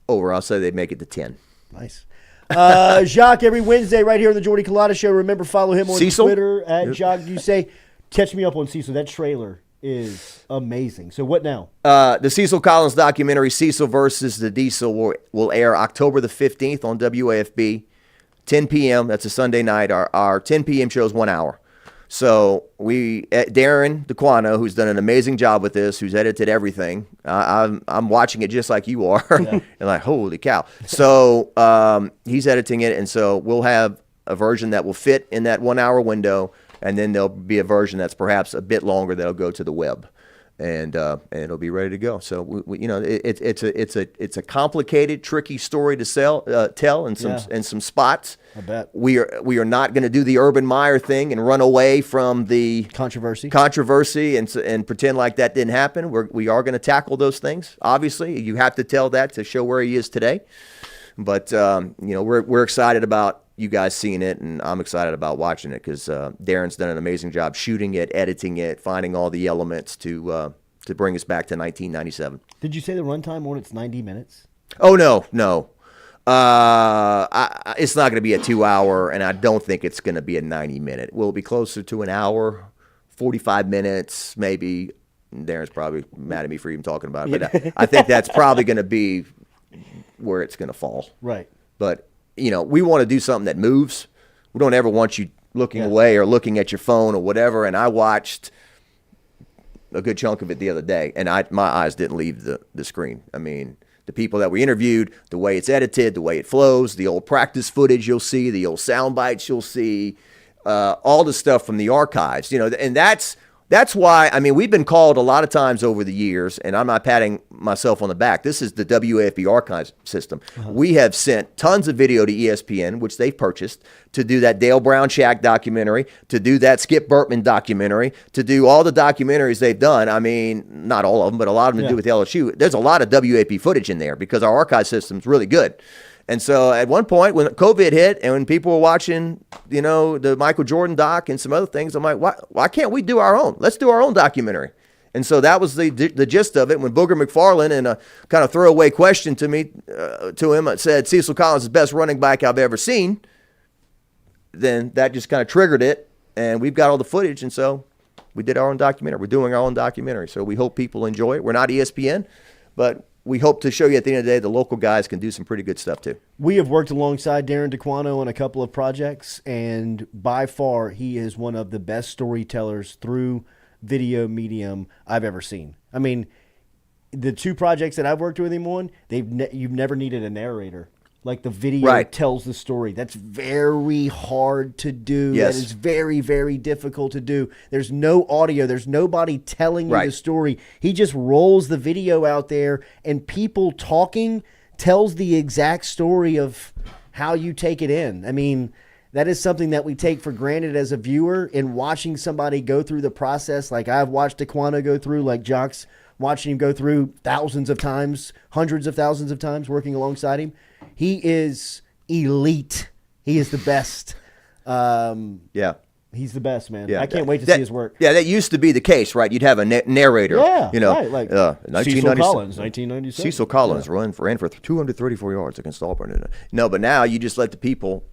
Over. I'll say they'd make it to 10. Nice. Jacques, every Wednesday right here on the Jordy Culotta Show. Remember, follow him on Twitter at Jacques Doucet. Catch me up on Cecil. That trailer is amazing. So what now? The Cecil Collins documentary, Cecil versus the Diesel, will air October the 15th on WAFB, 10 p.m. That's a Sunday night. Our 10 p.m. show is 1 hour. So Darren DeQuano, who's done an amazing job with this, who's edited everything. I'm watching it just like you are, and like, holy cow. So he's editing it, and so we'll have a version that will fit in that 1 hour window, and then there'll be a version that's perhaps a bit longer that'll go to the web. And it'll be ready to go. So it's a complicated, tricky story to tell in some spots. I bet we are not going to do the Urban Meyer thing and run away from the controversy and pretend like that didn't happen. We are going to tackle those things. Obviously, you have to tell that to show where he is today. But we're excited about you guys seeing it, and I'm excited about watching it because Darren's done an amazing job shooting it, editing it, finding all the elements to bring us back to 1997. Did you say the runtime on it's 90 minutes? Oh, no. It's not going to be a 2 hour, and I don't think it's going to be a 90-minute. Will it be closer to an hour, 45 minutes, maybe? Darren's probably mad at me for even talking about it, but I think that's probably going to be where it's going to fall. Right. But we want to do something that moves. We don't ever want you looking away or looking at your phone or whatever. And I watched a good chunk of it the other day, and my eyes didn't leave the screen. I mean, the people that we interviewed, the way it's edited, the way it flows, the old practice footage you'll see, the old sound bites you'll see, all the stuff from the archives. And that's why, I mean, we've been called a lot of times over the years, and I'm not patting myself on the back. This is the WAFB archives system. We have sent tons of video to ESPN, which they've purchased, to do that Dale Brown Shaq documentary, to do that Skip Burtman documentary, to do all the documentaries they've done. I mean, not all of them, but a lot of them to do with LSU. There's a lot of WAP footage in there because our archive system's really good. And so at one point when COVID hit and when people were watching, the Michael Jordan doc and some other things, I'm like, why can't we do our own? Let's do our own documentary. And so that was the gist of it. When Booger McFarland, in a kind of throwaway question to him, said Cecil Collins is the best running back I've ever seen, then that just kind of triggered it. And we've got all the footage. And so we did our own documentary. We're doing our own documentary. So we hope people enjoy it. We're not ESPN, but we hope to show you at the end of the day the local guys can do some pretty good stuff too. We have worked alongside Darren DeQuano on a couple of projects, and by far he is one of the best storytellers through video medium I've ever seen. I mean, the two projects that I've worked with him on, you've never needed a narrator. Like the video tells the story. That's very hard to do. Yes. That is very, very difficult to do. There's no audio. There's nobody telling you the story. He just rolls the video out there, and people talking tells the exact story of how you take it in. I mean, that is something that we take for granted as a viewer in watching somebody go through the process. Like I've watched DeQuano go through, like Jacques watching him go through thousands of times, hundreds of thousands of times working alongside him. He is elite. He is the best. He's the best, man. I can't wait to see his work. Yeah, that used to be the case, right? You'd have a narrator. Yeah, right. Like Cecil Collins, 1997. Cecil Collins ran for 234 yards against Auburn. No, but now you just let the people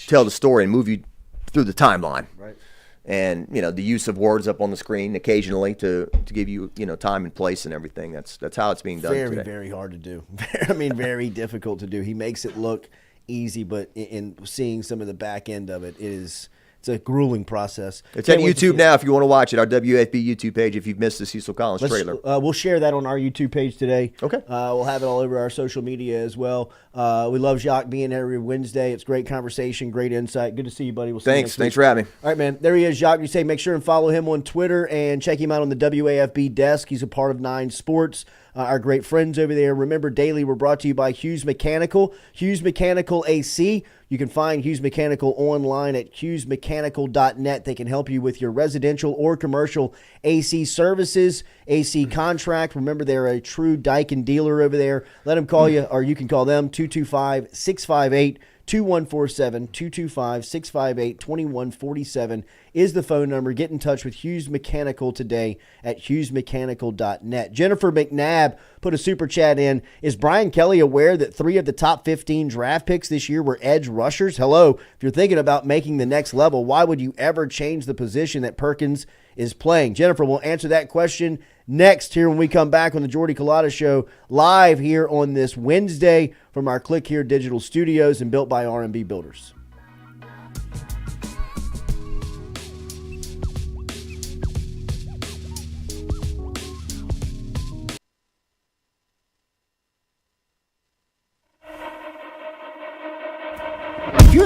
tell the story and move you through the timeline. Right. And the use of words up on the screen occasionally to give you time and place and everything. That's how it's being done very, today. Very hard to do. I mean, very difficult to do. He makes it look easy, but in seeing some of the back end of it it's a grueling process. It's on YouTube now if you want to watch it. Our WFB YouTube page if you've missed the Cecil Collins trailer. We'll share that on our YouTube page today. Okay. We'll have it all over our social media as well. We love Jacques being every Wednesday. It's great conversation, great insight. Good to see you, buddy. We'll see you next week. Thanks for having me. All right, man. There he is, Jacques. You say make sure and follow him on Twitter and check him out on the WAFB desk. He's a part of 9 Sports. Our great friends over there. Remember, daily we're brought to you by Hughes Mechanical. Hughes Mechanical AC. You can find Hughes Mechanical online at hughesmechanical.net. They can help you with your residential or commercial AC services, AC contract. Remember, they're a true Daikin dealer over there. Let them call you, or you can call them, 225-658-2147. 225-658-2147 is the phone number. Get in touch with Hughes Mechanical today at hughesmechanical.net. Jennifer McNabb put a super chat in. Is Brian Kelly aware that 3 of the top 15 draft picks this year were edge rushers? Hello. If you're thinking about making the next level, why would you ever change the position that Perkins is playing? Jennifer will answer that question next here when we come back on the Jordy Culotta Show, live here on this Wednesday from our Click Here Digital Studios and built by R&B Builders.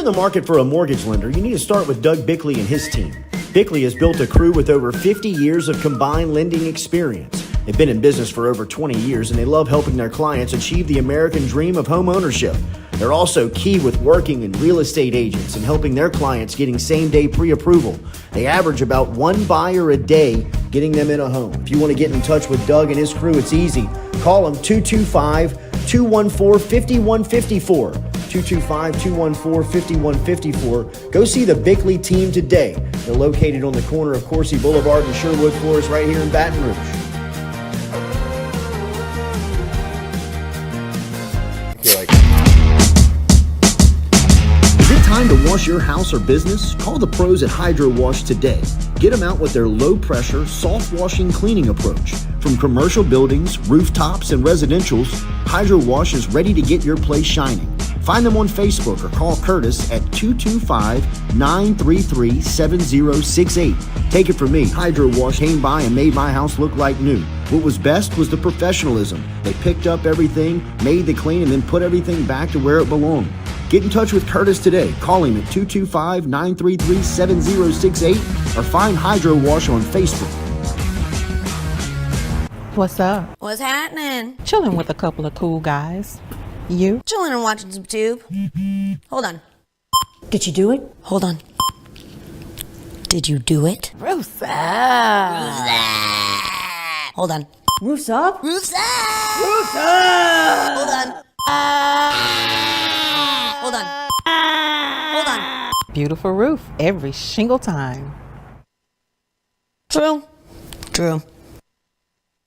in the market for a mortgage lender, you need to start with Doug Bickley and his team. Bickley has built a crew with over 50 years of combined lending experience. They've been in business for over 20 years, and they love helping their clients achieve the American dream of home ownership. They're also key with working in real estate agents and helping their clients getting same-day pre-approval. They average about one buyer a day getting them in a home. If you want to get in touch with Doug and his crew, it's easy. Call them 225-214-5154. 225-214-5154. Go see the Bickley team today. They're located on the corner of Coursey Boulevard and Sherwood Forest right here in Baton Rouge. Is it time to wash your house or business? Call the pros at Hydro Wash today. Get them out with their low-pressure, soft-washing cleaning approach. From commercial buildings, rooftops, and residentials, Hydro Wash is ready to get your place shining. Find them on Facebook or call Curtis at 225-933-7068. Take it from me, Hydro Wash came by and made my house look like new. What was best was the professionalism. They picked up everything, made the clean, and then put everything back to where it belonged. Get in touch with Curtis today. Call him at 225-933-7068 or find Hydro Wash on Facebook. What's up? What's happening? Chilling with a couple of cool guys. You? Chilling and watching some tube. Hold on. Did you do it? Hold on. Did you do it? Roof's up. Hold on. Roof's up? Roof's up! Roof's up! Hold on. Hold on. Hold on. Beautiful roof every single time. True. True.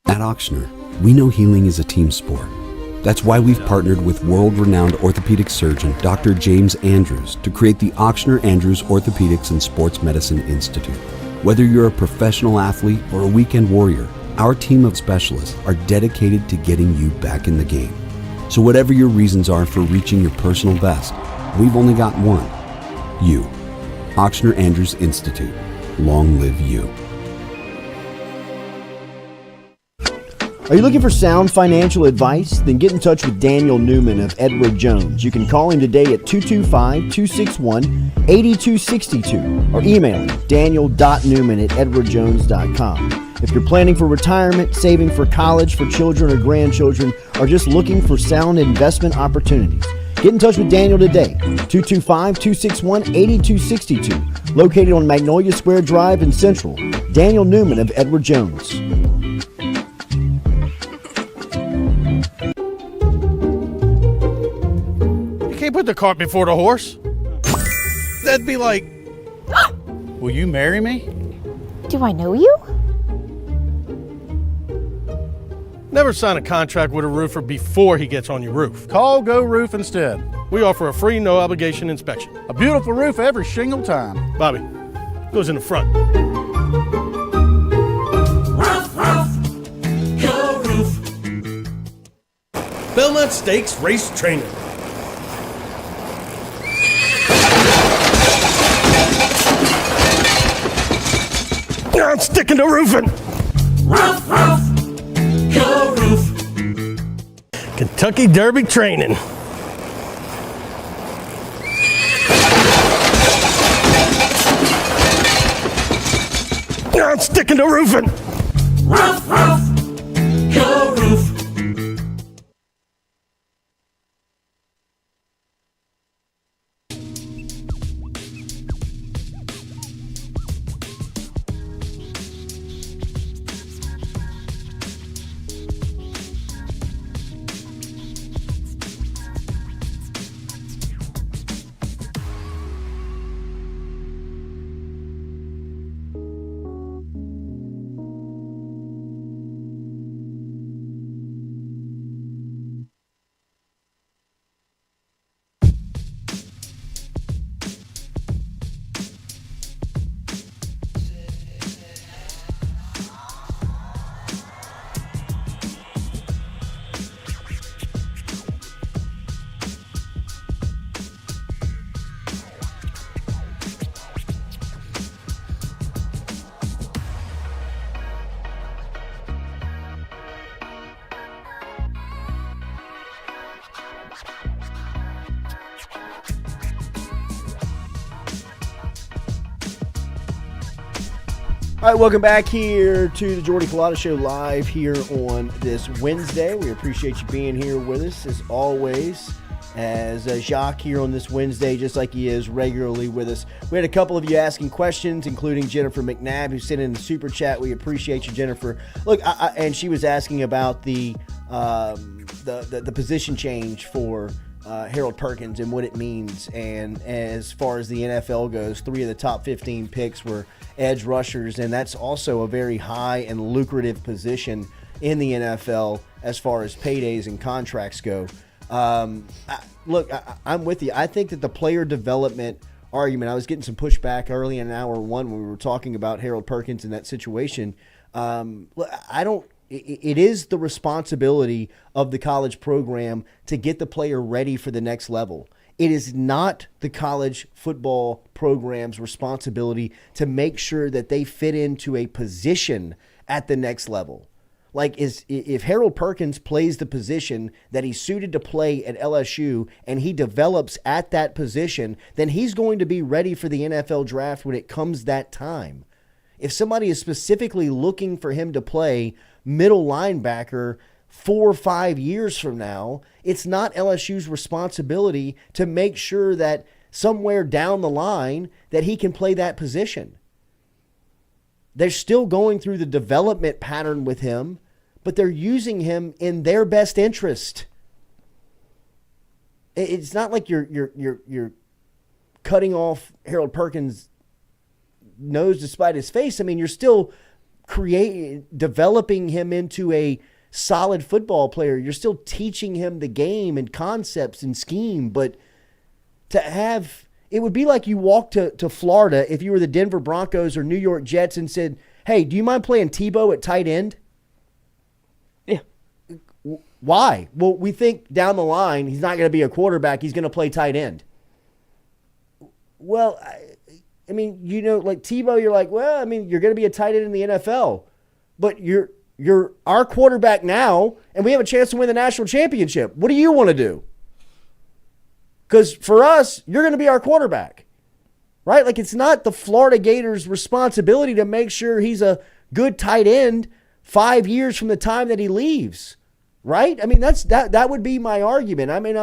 At Auctioner, we know healing is a team sport. That's why we've partnered with world-renowned orthopedic surgeon Dr. James Andrews to create the Auctioner Andrews Orthopedics and Sports Medicine Institute. Whether you're a professional athlete or a weekend warrior, our team of specialists are dedicated to getting you back in the game. So whatever your reasons are for reaching your personal best, we've only got one. You. Auctioner Andrews Institute. Long live you. Are you looking for sound financial advice? Then get in touch with Daniel Newman of Edward Jones. You can call him today at 225-261-8262 or email him daniel.newman@edwardjones.com. If you're planning for retirement, saving for college for children or grandchildren, or just looking for sound investment opportunities, get in touch with Daniel today, 225-261-8262, located on Magnolia Square Drive in Central. Daniel Newman of Edward Jones. Can't put the cart before the horse. That'd be like, will you marry me? Do I know you? Never sign a contract with a roofer before he gets on your roof. Call Go Roof instead. We offer a free, no obligation inspection. A beautiful roof every single time. Bobby, goes in the front. Roof, roof, Go Roof. Belmont Stakes Race Training. I'm sticking to roofing. Roof, roof, Go Roof. Kentucky Derby Training. I'm sticking to roofing. Roof, roof, Go Roof. All right, welcome back here to the Jordy Culotta Show live here on this Wednesday. We appreciate you being here with us as always. As Jacques here on this Wednesday, just like he is regularly with us. We had a couple of you asking questions, including Jennifer McNabb, who sent in the super chat. We appreciate you, Jennifer. Look, and she was asking about the position change for Harold Perkins and what it means. And as far as the NFL goes, 3 of the top 15 picks were edge rushers, and that's also a very high and lucrative position in the NFL as far as paydays and contracts go. Look, I'm with you. I think that the player development argument, I was getting some pushback early in hour one when we were talking about Harold Perkins in that situation. It is the responsibility of the college program to get the player ready for the next level. It is not the college football program's responsibility to make sure that they fit into a position at the next level. Like, if Harold Perkins plays the position that he's suited to play at LSU and he develops at that position, then he's going to be ready for the NFL draft when it comes that time. If somebody is specifically looking for him to play middle linebacker 4 or 5 years from now, it's not LSU's responsibility to make sure that somewhere down the line that he can play that position. They're still going through the development pattern with him, but they're using him in their best interest. It's not like you're cutting off Harold Perkins' nose to spite his face. I mean, you're still developing him into a solid football player. You're still teaching him the game and concepts and scheme, but it would be like you walked to Florida if you were the Denver Broncos or New York Jets and said, hey, do you mind playing Tebow at tight end? Yeah. Why? Well, we think down the line he's not going to be a quarterback. He's going to play tight end. Well, I mean, like Tebow, you're like, well, I mean, you're going to be a tight end in the NFL, but you're our quarterback now, and we have a chance to win the national championship. What do you want to do? Because for us, you're going to be our quarterback, right? Like, it's not the Florida Gators' responsibility to make sure he's a good tight end 5 years from the time that he leaves, right? I mean, that would be my argument. I mean,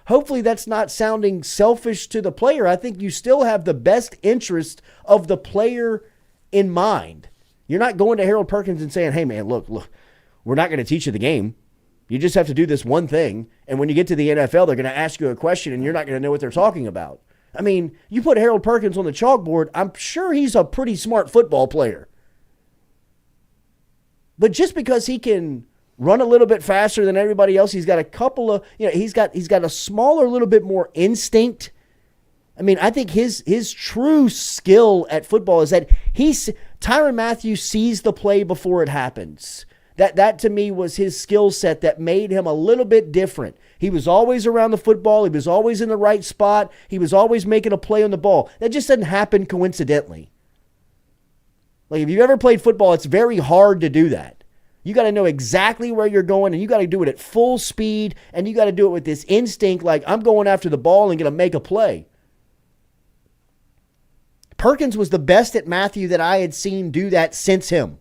hopefully that's not sounding selfish to the player. I think you still have the best interest of the player in mind. You're not going to Harold Perkins and saying, hey, man, look, we're not going to teach you the game. You just have to do this one thing, and when you get to the NFL, they're going to ask you a question, and you're not going to know what they're talking about. I mean, you put Harold Perkins on the chalkboard, I'm sure he's a pretty smart football player. But just because he can run a little bit faster than everybody else, he's got a couple of, he's got a smaller, little bit more instinct. I mean, I think his true skill at football is that Tyrann Mathieu sees the play before it happens. That to me was his skill set that made him a little bit different. He was always around the football. He was always in the right spot. He was always making a play on the ball. That just doesn't happen coincidentally. Like, if you've ever played football, it's very hard to do that. You got to know exactly where you're going, and you got to do it at full speed, and you got to do it with this instinct like, I'm going after the ball and going to make a play. Perkins was the best at Mathieu that I had seen do that since him,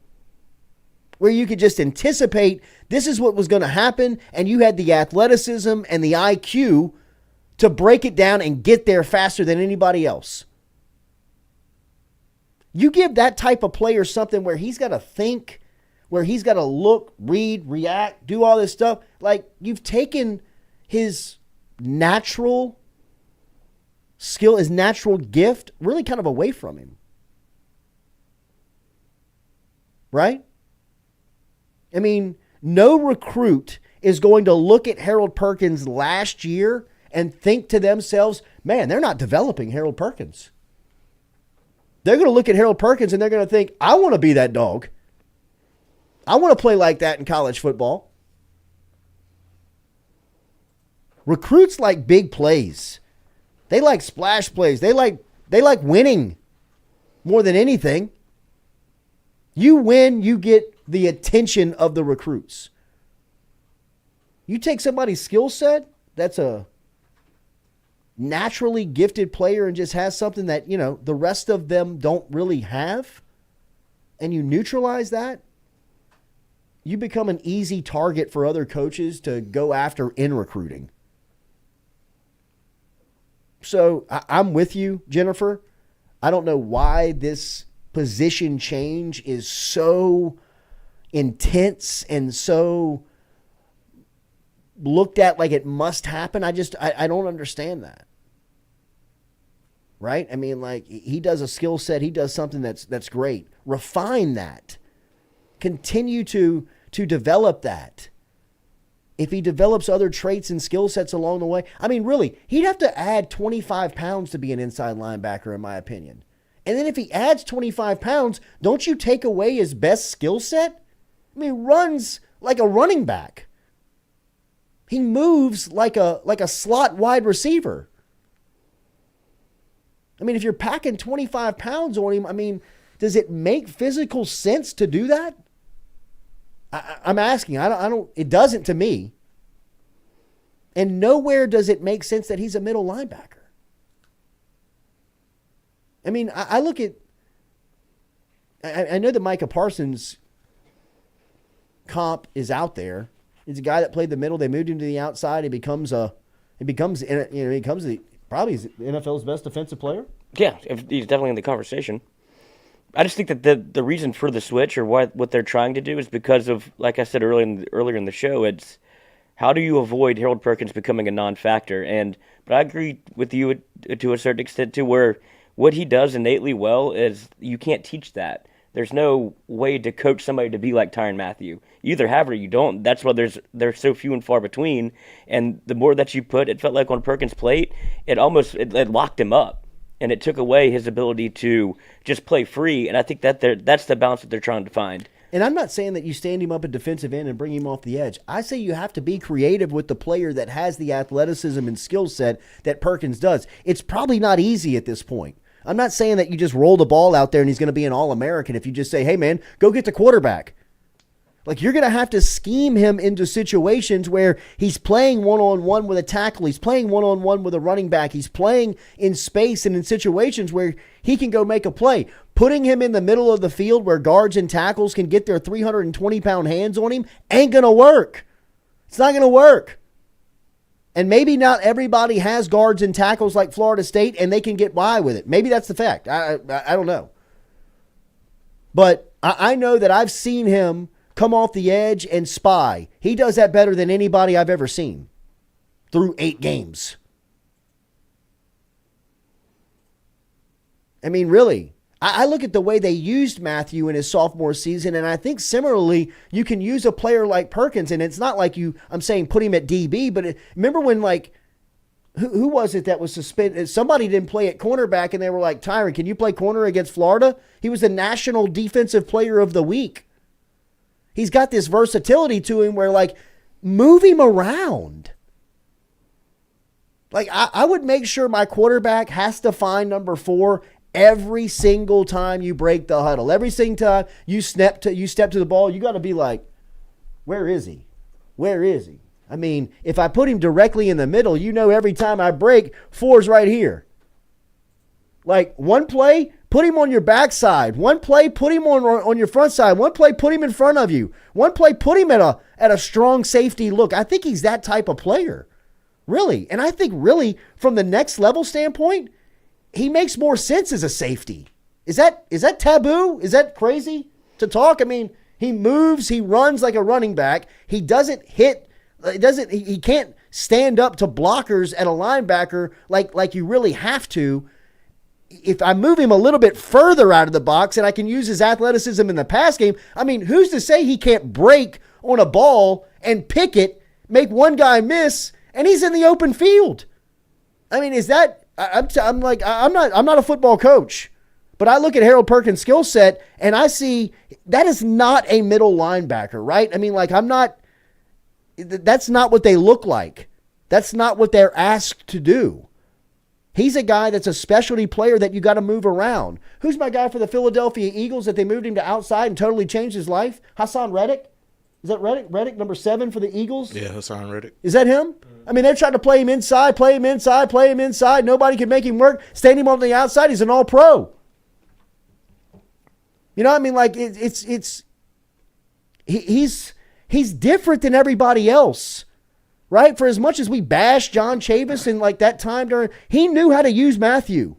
where you could just anticipate this is what was going to happen, and you had the athleticism and the IQ to break it down and get there faster than anybody else. You give that type of player something where he's got to think, where he's got to look, read, react, do all this stuff. Like, you've taken his natural skill, his natural gift, really kind of away from him. Right? I mean, no recruit is going to look at Harold Perkins last year and think to themselves, man, they're not developing Harold Perkins. They're going to look at Harold Perkins and they're going to think, I want to be that dog. I want to play like that in college football. Recruits like big plays. They like splash plays. They like winning more than anything. You win, you get the attention of the recruits. You take somebody's skill set that's a naturally gifted player and just has something that, the rest of them don't really have. and you neutralize that, you become an easy target for other coaches to go after in recruiting. So I'm with you, Jennifer. I don't know why this position change is so intense and so looked at like it must happen. I don't understand that. Right? I mean, like, he does a skill set. He does something that's great. Refine that. Continue to develop that. If he develops other traits and skill sets along the way, I mean, really, he'd have to add 25 pounds to be an inside linebacker, in my opinion. And then if he adds 25 pounds, don't you take away his best skill set? I mean, he runs like a running back. He moves like a slot wide receiver. I mean, if you're packing 25 pounds on him, I mean, does it make physical sense to do that? I'm asking. I don't. It doesn't to me. And nowhere does it make sense that he's a middle linebacker. I mean, I look at. I know that Micah Parsons comp is out there. He's a guy that played the middle. They moved him to the outside. He becomes probably the NFL's best defensive player. Yeah, he's definitely in the conversation. I just think that the reason for the switch or what they're trying to do is because of, like I said earlier in the show, it's how do you avoid Harold Perkins becoming a non-factor? But I agree with you to a certain extent too, where what he does innately well is you can't teach that. There's no way to coach somebody to be like Tyrann Mathieu. You either have it or you don't. That's why they're so few and far between. And the more that you put, it felt like on Perkins' plate, it locked him up. And it took away his ability to just play free. And I think that's the balance that they're trying to find. And I'm not saying that you stand him up at defensive end and bring him off the edge. I say you have to be creative with the player that has the athleticism and skill set that Perkins does. It's probably not easy at this point. I'm not saying that you just roll the ball out there and he's going to be an All-American if you just say, hey, man, go get the quarterback. Like, you're going to have to scheme him into situations where he's playing one-on-one with a tackle. He's playing one-on-one with a running back. He's playing in space and in situations where he can go make a play. Putting him in the middle of the field where guards and tackles can get their 320-pound hands on him ain't going to work. It's not going to work. And maybe not everybody has guards and tackles like Florida State and they can get by with it. Maybe that's the fact. I don't know. But I know that I've seen him come off the edge and spy. He does that better than anybody I've ever seen through 8 games. I mean, really. I look at the way they used Mathieu in his sophomore season, and I think similarly, you can use a player like Perkins, and it's not like I'm saying put him at DB, but remember when, like, who was it that was suspended? Somebody didn't play at cornerback, and they were like, Tyrann, can you play corner against Florida? He was the National Defensive Player of the Week. He's got this versatility to him where, like, move him around. Like, I would make sure my quarterback has to find number 4 every single time you break the huddle. Every single time you step to the ball, you got to be like, where is he? Where is he? I mean, if I put him directly in the middle, you know every time I break, 4's right here. Like, one play, put him on your backside. One play, put him on your front side. One play, put him in front of you. One play, put him at a strong safety look. I think he's that type of player, really. And I think really from the next level standpoint, he makes more sense as a safety. Is that taboo? Is that crazy to talk? I mean, he moves, he runs like a running back. He doesn't hit. He can't stand up to blockers at a linebacker like you really have to. If I move him a little bit further out of the box and I can use his athleticism in the pass game, I mean, who's to say he can't break on a ball and pick it, make one guy miss, and he's in the open field? I mean, is that? I'm not a football coach, but I look at Harold Perkins' skill set and I see that is not a middle linebacker, right? I mean, like, that's not what they look like. That's not what they're asked to do. He's a guy that's a specialty player that you got to move around. Who's my guy for the Philadelphia Eagles that they moved him to outside and totally changed his life? Hassan Reddick? Is that Reddick? Reddick, number 7 for the Eagles? Yeah, Hassan Reddick. Is that him? I mean, they're trying to play him inside. Nobody can make him work. Stand him on the outside. He's an all-pro. You know what I mean? Like he's different than everybody else, right? For as much as we bash John Chavis and like that time during, he knew how to use Matthew.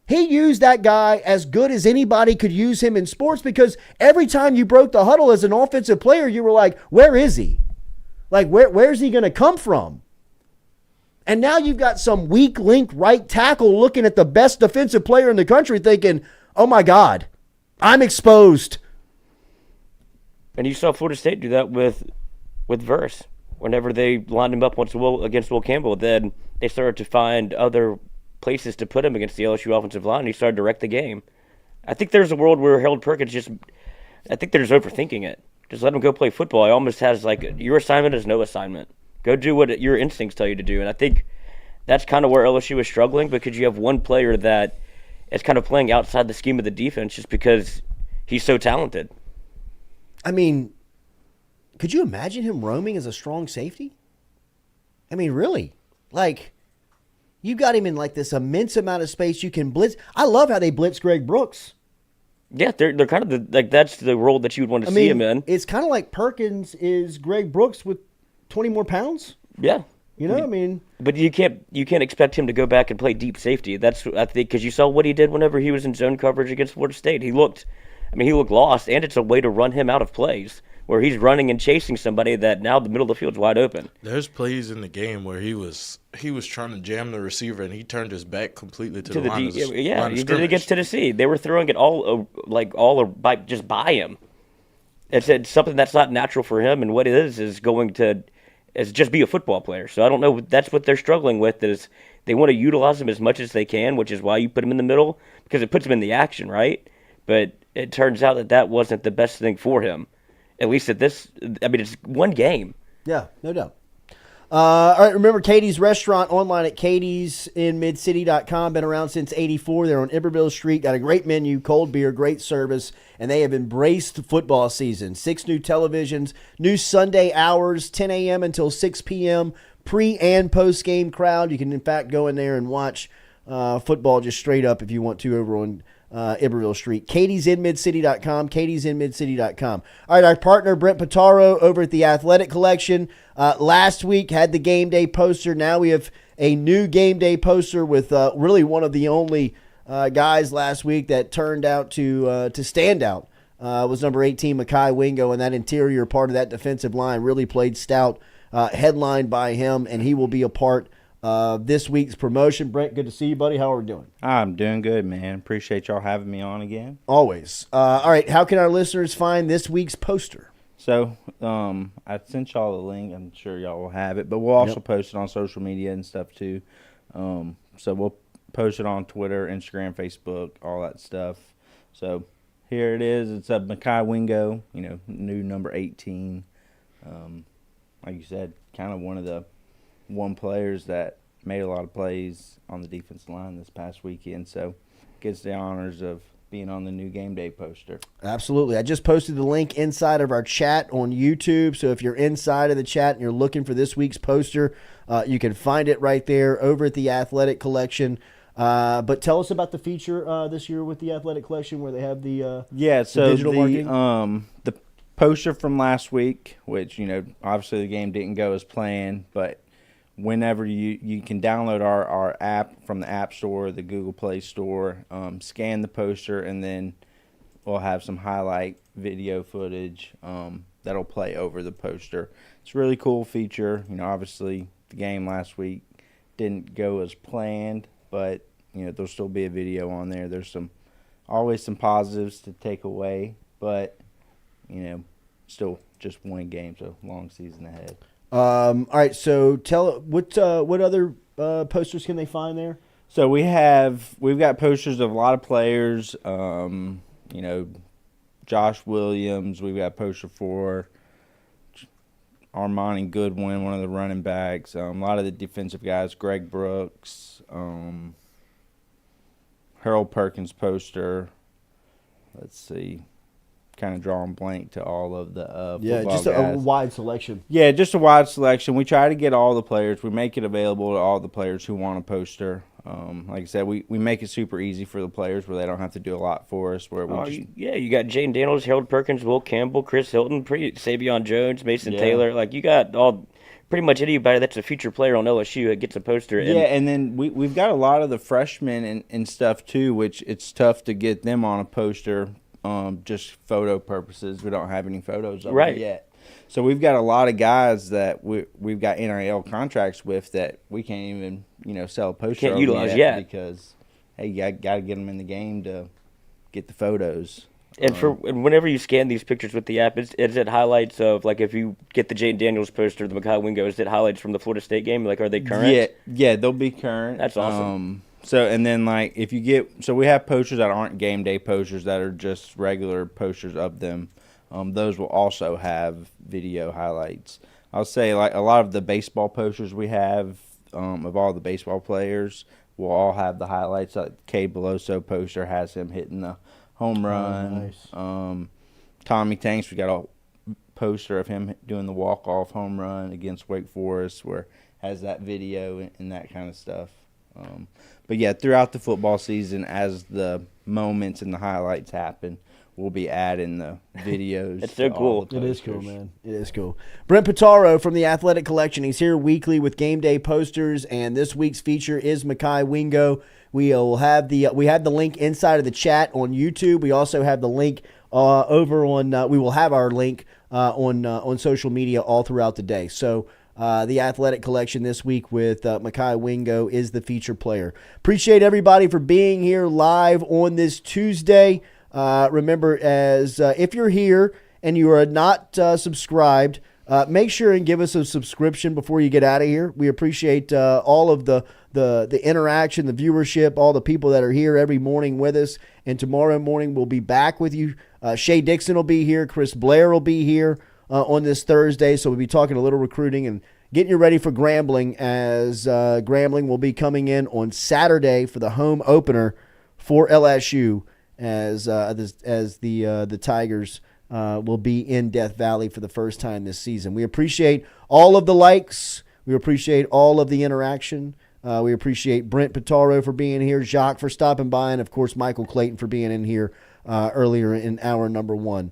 He used that guy as good as anybody could use him in sports, because every time you broke the huddle as an offensive player, you were like, where is he? Like, where's he going to come from? And now you've got some weak link right tackle looking at the best defensive player in the country thinking, oh my God, I'm exposed. And you saw Florida State do that with Verse. Whenever they lined him up against Will Campbell, then they started to find other places to put him against the LSU offensive line, and he started to wreck the game. I think there's a world where Harold Perkins I think they're just overthinking it. Just let him go play football. He almost has like, your assignment is no assignment. Go do what your instincts tell you to do. And I think that's kind of where LSU is struggling, because you have one player that is kind of playing outside the scheme of the defense just because he's so talented. I mean, could you imagine him roaming as a strong safety? I mean, really? Like, you got him in like this immense amount of space. You can blitz. I love how they blitz Greg Brooks. Yeah, they're kind of that's the role that you would want to see him in. It's kind of like Perkins is Greg Brooks with 20 more pounds. Yeah. You know, I mean, but you can't expect him to go back and play deep safety. That's, I think, because you saw what he did whenever he was in zone coverage against Florida State. He looked lost, and it's a way to run him out of plays where he's running and chasing somebody that now the middle of the field's wide open. There's plays in the game where he was trying to jam the receiver, and he turned his back completely to the line of scrimmage. Yeah, he did it against Tennessee. They were throwing it all just by him. It's something that's not natural for him, and what it is going to just be a football player. So I don't know. That's what they're struggling with, is they want to utilize him as much as they can, which is why you put him in the middle, because it puts him in the action, right? But it turns out that wasn't the best thing for him. At least at this, I mean, it's one game. Yeah, no doubt. All right, remember Katie's Restaurant online at katiesinmidcity.com. Been around since 84. They're on Iberville Street. Got a great menu, cold beer, great service, and they have embraced football season. 6 new televisions, new Sunday hours, 10 a.m. until 6 p.m., pre- and post-game crowd. You can, in fact, go in there and watch football just straight up if you want to over on Iberville Street. katiesinmidcity.com, katiesinmidcity.com. All right, our partner Brent Pitaro over at the Athletic Collection last week had the game day poster. Now we have a new game day poster with really one of the only guys last week that turned out to stand out. Was number 18 Mekhi Wingo, and that interior part of that defensive line really played stout, headlined by him, and he will be a part this week's promotion. Brent, good to see you, buddy. How are we doing? I'm doing good, man. Appreciate y'all having me on again. Always. All right, how can our listeners find this week's poster? So, I sent y'all the link. I'm sure y'all will have it, but we'll also post it on social media and stuff too. So we'll post it on Twitter, Instagram, Facebook, all that stuff. So here it is. It's a Mekhi Wingo, new number 18. Like you said, kind of one of the players that made a lot of plays on the defensive line this past weekend, so gets the honors of being on the new game day poster. Absolutely. I just posted the link inside of our chat on YouTube, so if you're inside of the chat and you're looking for this week's poster, you can find it right there over at the Athletic Collection. But tell us about the feature this year with the Athletic Collection, where they have the digital marketing. The poster from last week, which obviously the game didn't go as planned, but whenever you can download our app from the App Store, the Google Play Store, scan the poster, and then we'll have some highlight video footage that'll play over the poster. It's a really cool feature. Obviously the game last week didn't go as planned, but there'll still be a video on there. There's always some positives to take away, but still just one game, so long season ahead. All right, so tell what other posters can they find there? So we've got posters of a lot of players. Josh Williams. We've got a poster for Armani Goodwin, one of the running backs. A lot of the defensive guys. Greg Brooks. Harold Perkins poster. Let's see. Kind of drawing blank to all of the football just guys. a wide selection. Yeah, just a wide selection. We try to get all the players. We make it available to all the players who want a poster. Like I said, we make it super easy for the players where they don't have to do a lot for us. Where you got Jaden Daniels, Harold Perkins, Will Campbell, Chris Hilton, Savion Jones, Mason Taylor. Like, you got pretty much anybody that's a future player on LSU that gets a poster. And then we've got a lot of the freshmen and stuff too, which it's tough to get them on a poster, just photo purposes. We don't have any photos of them yet. So we've got a lot of guys that we've got NIL contracts with that we can't even sell a poster. Can't utilize yet because hey, you got to get them in the game to get the photos. And and whenever you scan these pictures with the app, is it highlights of, like, if you get the Jaden Daniels poster, the Mekhi Wingo, is it highlights from the Florida State game? Like, are they current? Yeah, they'll be current. That's awesome. So, and then, like, if you get – so we have posters that aren't game day posters that are just regular posters of them. Those will also have video highlights. I'll say, like, a lot of the baseball posters we have of all the baseball players will all have the highlights. Like, Cade Beloso poster has him hitting the home run. Oh, nice. Tommy Tanks, we got a poster of him doing the walk-off home run against Wake Forest where has that video and that kind of stuff. But, yeah, throughout the football season, as the moments and the highlights happen, we'll be adding the videos. It's so cool. It is cool, man. It is cool. Brent Pitaro from the Athletic Collection. He's here weekly with game day posters, and this week's feature is Mekhi Wingo. We will have the link inside of the chat on YouTube. We also have the link over on. We will have our link on social media all throughout the day. So the Athletic Collection this week with Mekhi Wingo is the feature player. Appreciate everybody for being here live on this Tuesday. Remember, if you're here and you are not subscribed, make sure and give us a subscription before you get out of here. We appreciate all of the interaction, the viewership, all the people that are here every morning with us. And tomorrow morning we'll be back with you. Shea Dixon will be here. Chris Blair will be here on this Thursday. So we'll be talking a little recruiting and getting you ready for Grambling, as Grambling will be coming in on Saturday for the home opener for LSU. As the Tigers will be in Death Valley for the first time this season. We appreciate all of the likes. We appreciate all of the interaction. We appreciate Brent Pitaro for being here, Jacques for stopping by, and, of course, Michael Clayton for being in here earlier in hour number 1.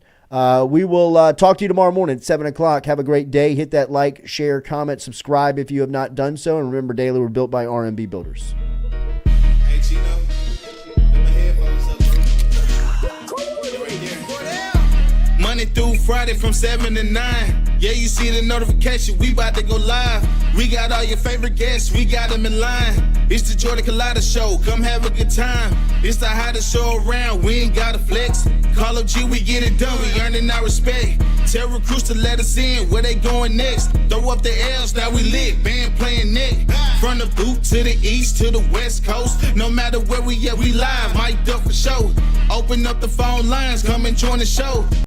We will talk to you tomorrow morning at 7 o'clock. Have a great day. Hit that like, share, comment, subscribe if you have not done so. And remember, daily, we're built by R&B Builders. Hey, Chino. Monday through Friday from 7 to 9. Yeah, you see the notification, we about to go live. We got all your favorite guests, we got them in line. It's the Jordy Culotta Show, come have a good time. It's the hottest show around, we ain't got to flex. Call up G, we get it done, we earning our respect. Tell recruits to let us in, where they going next. Throw up the L's, now we lit, band playing neck. From the boot to the east to the west coast. No matter where we at, we live, mic'd up for show. Open up the phone lines, come and join the show.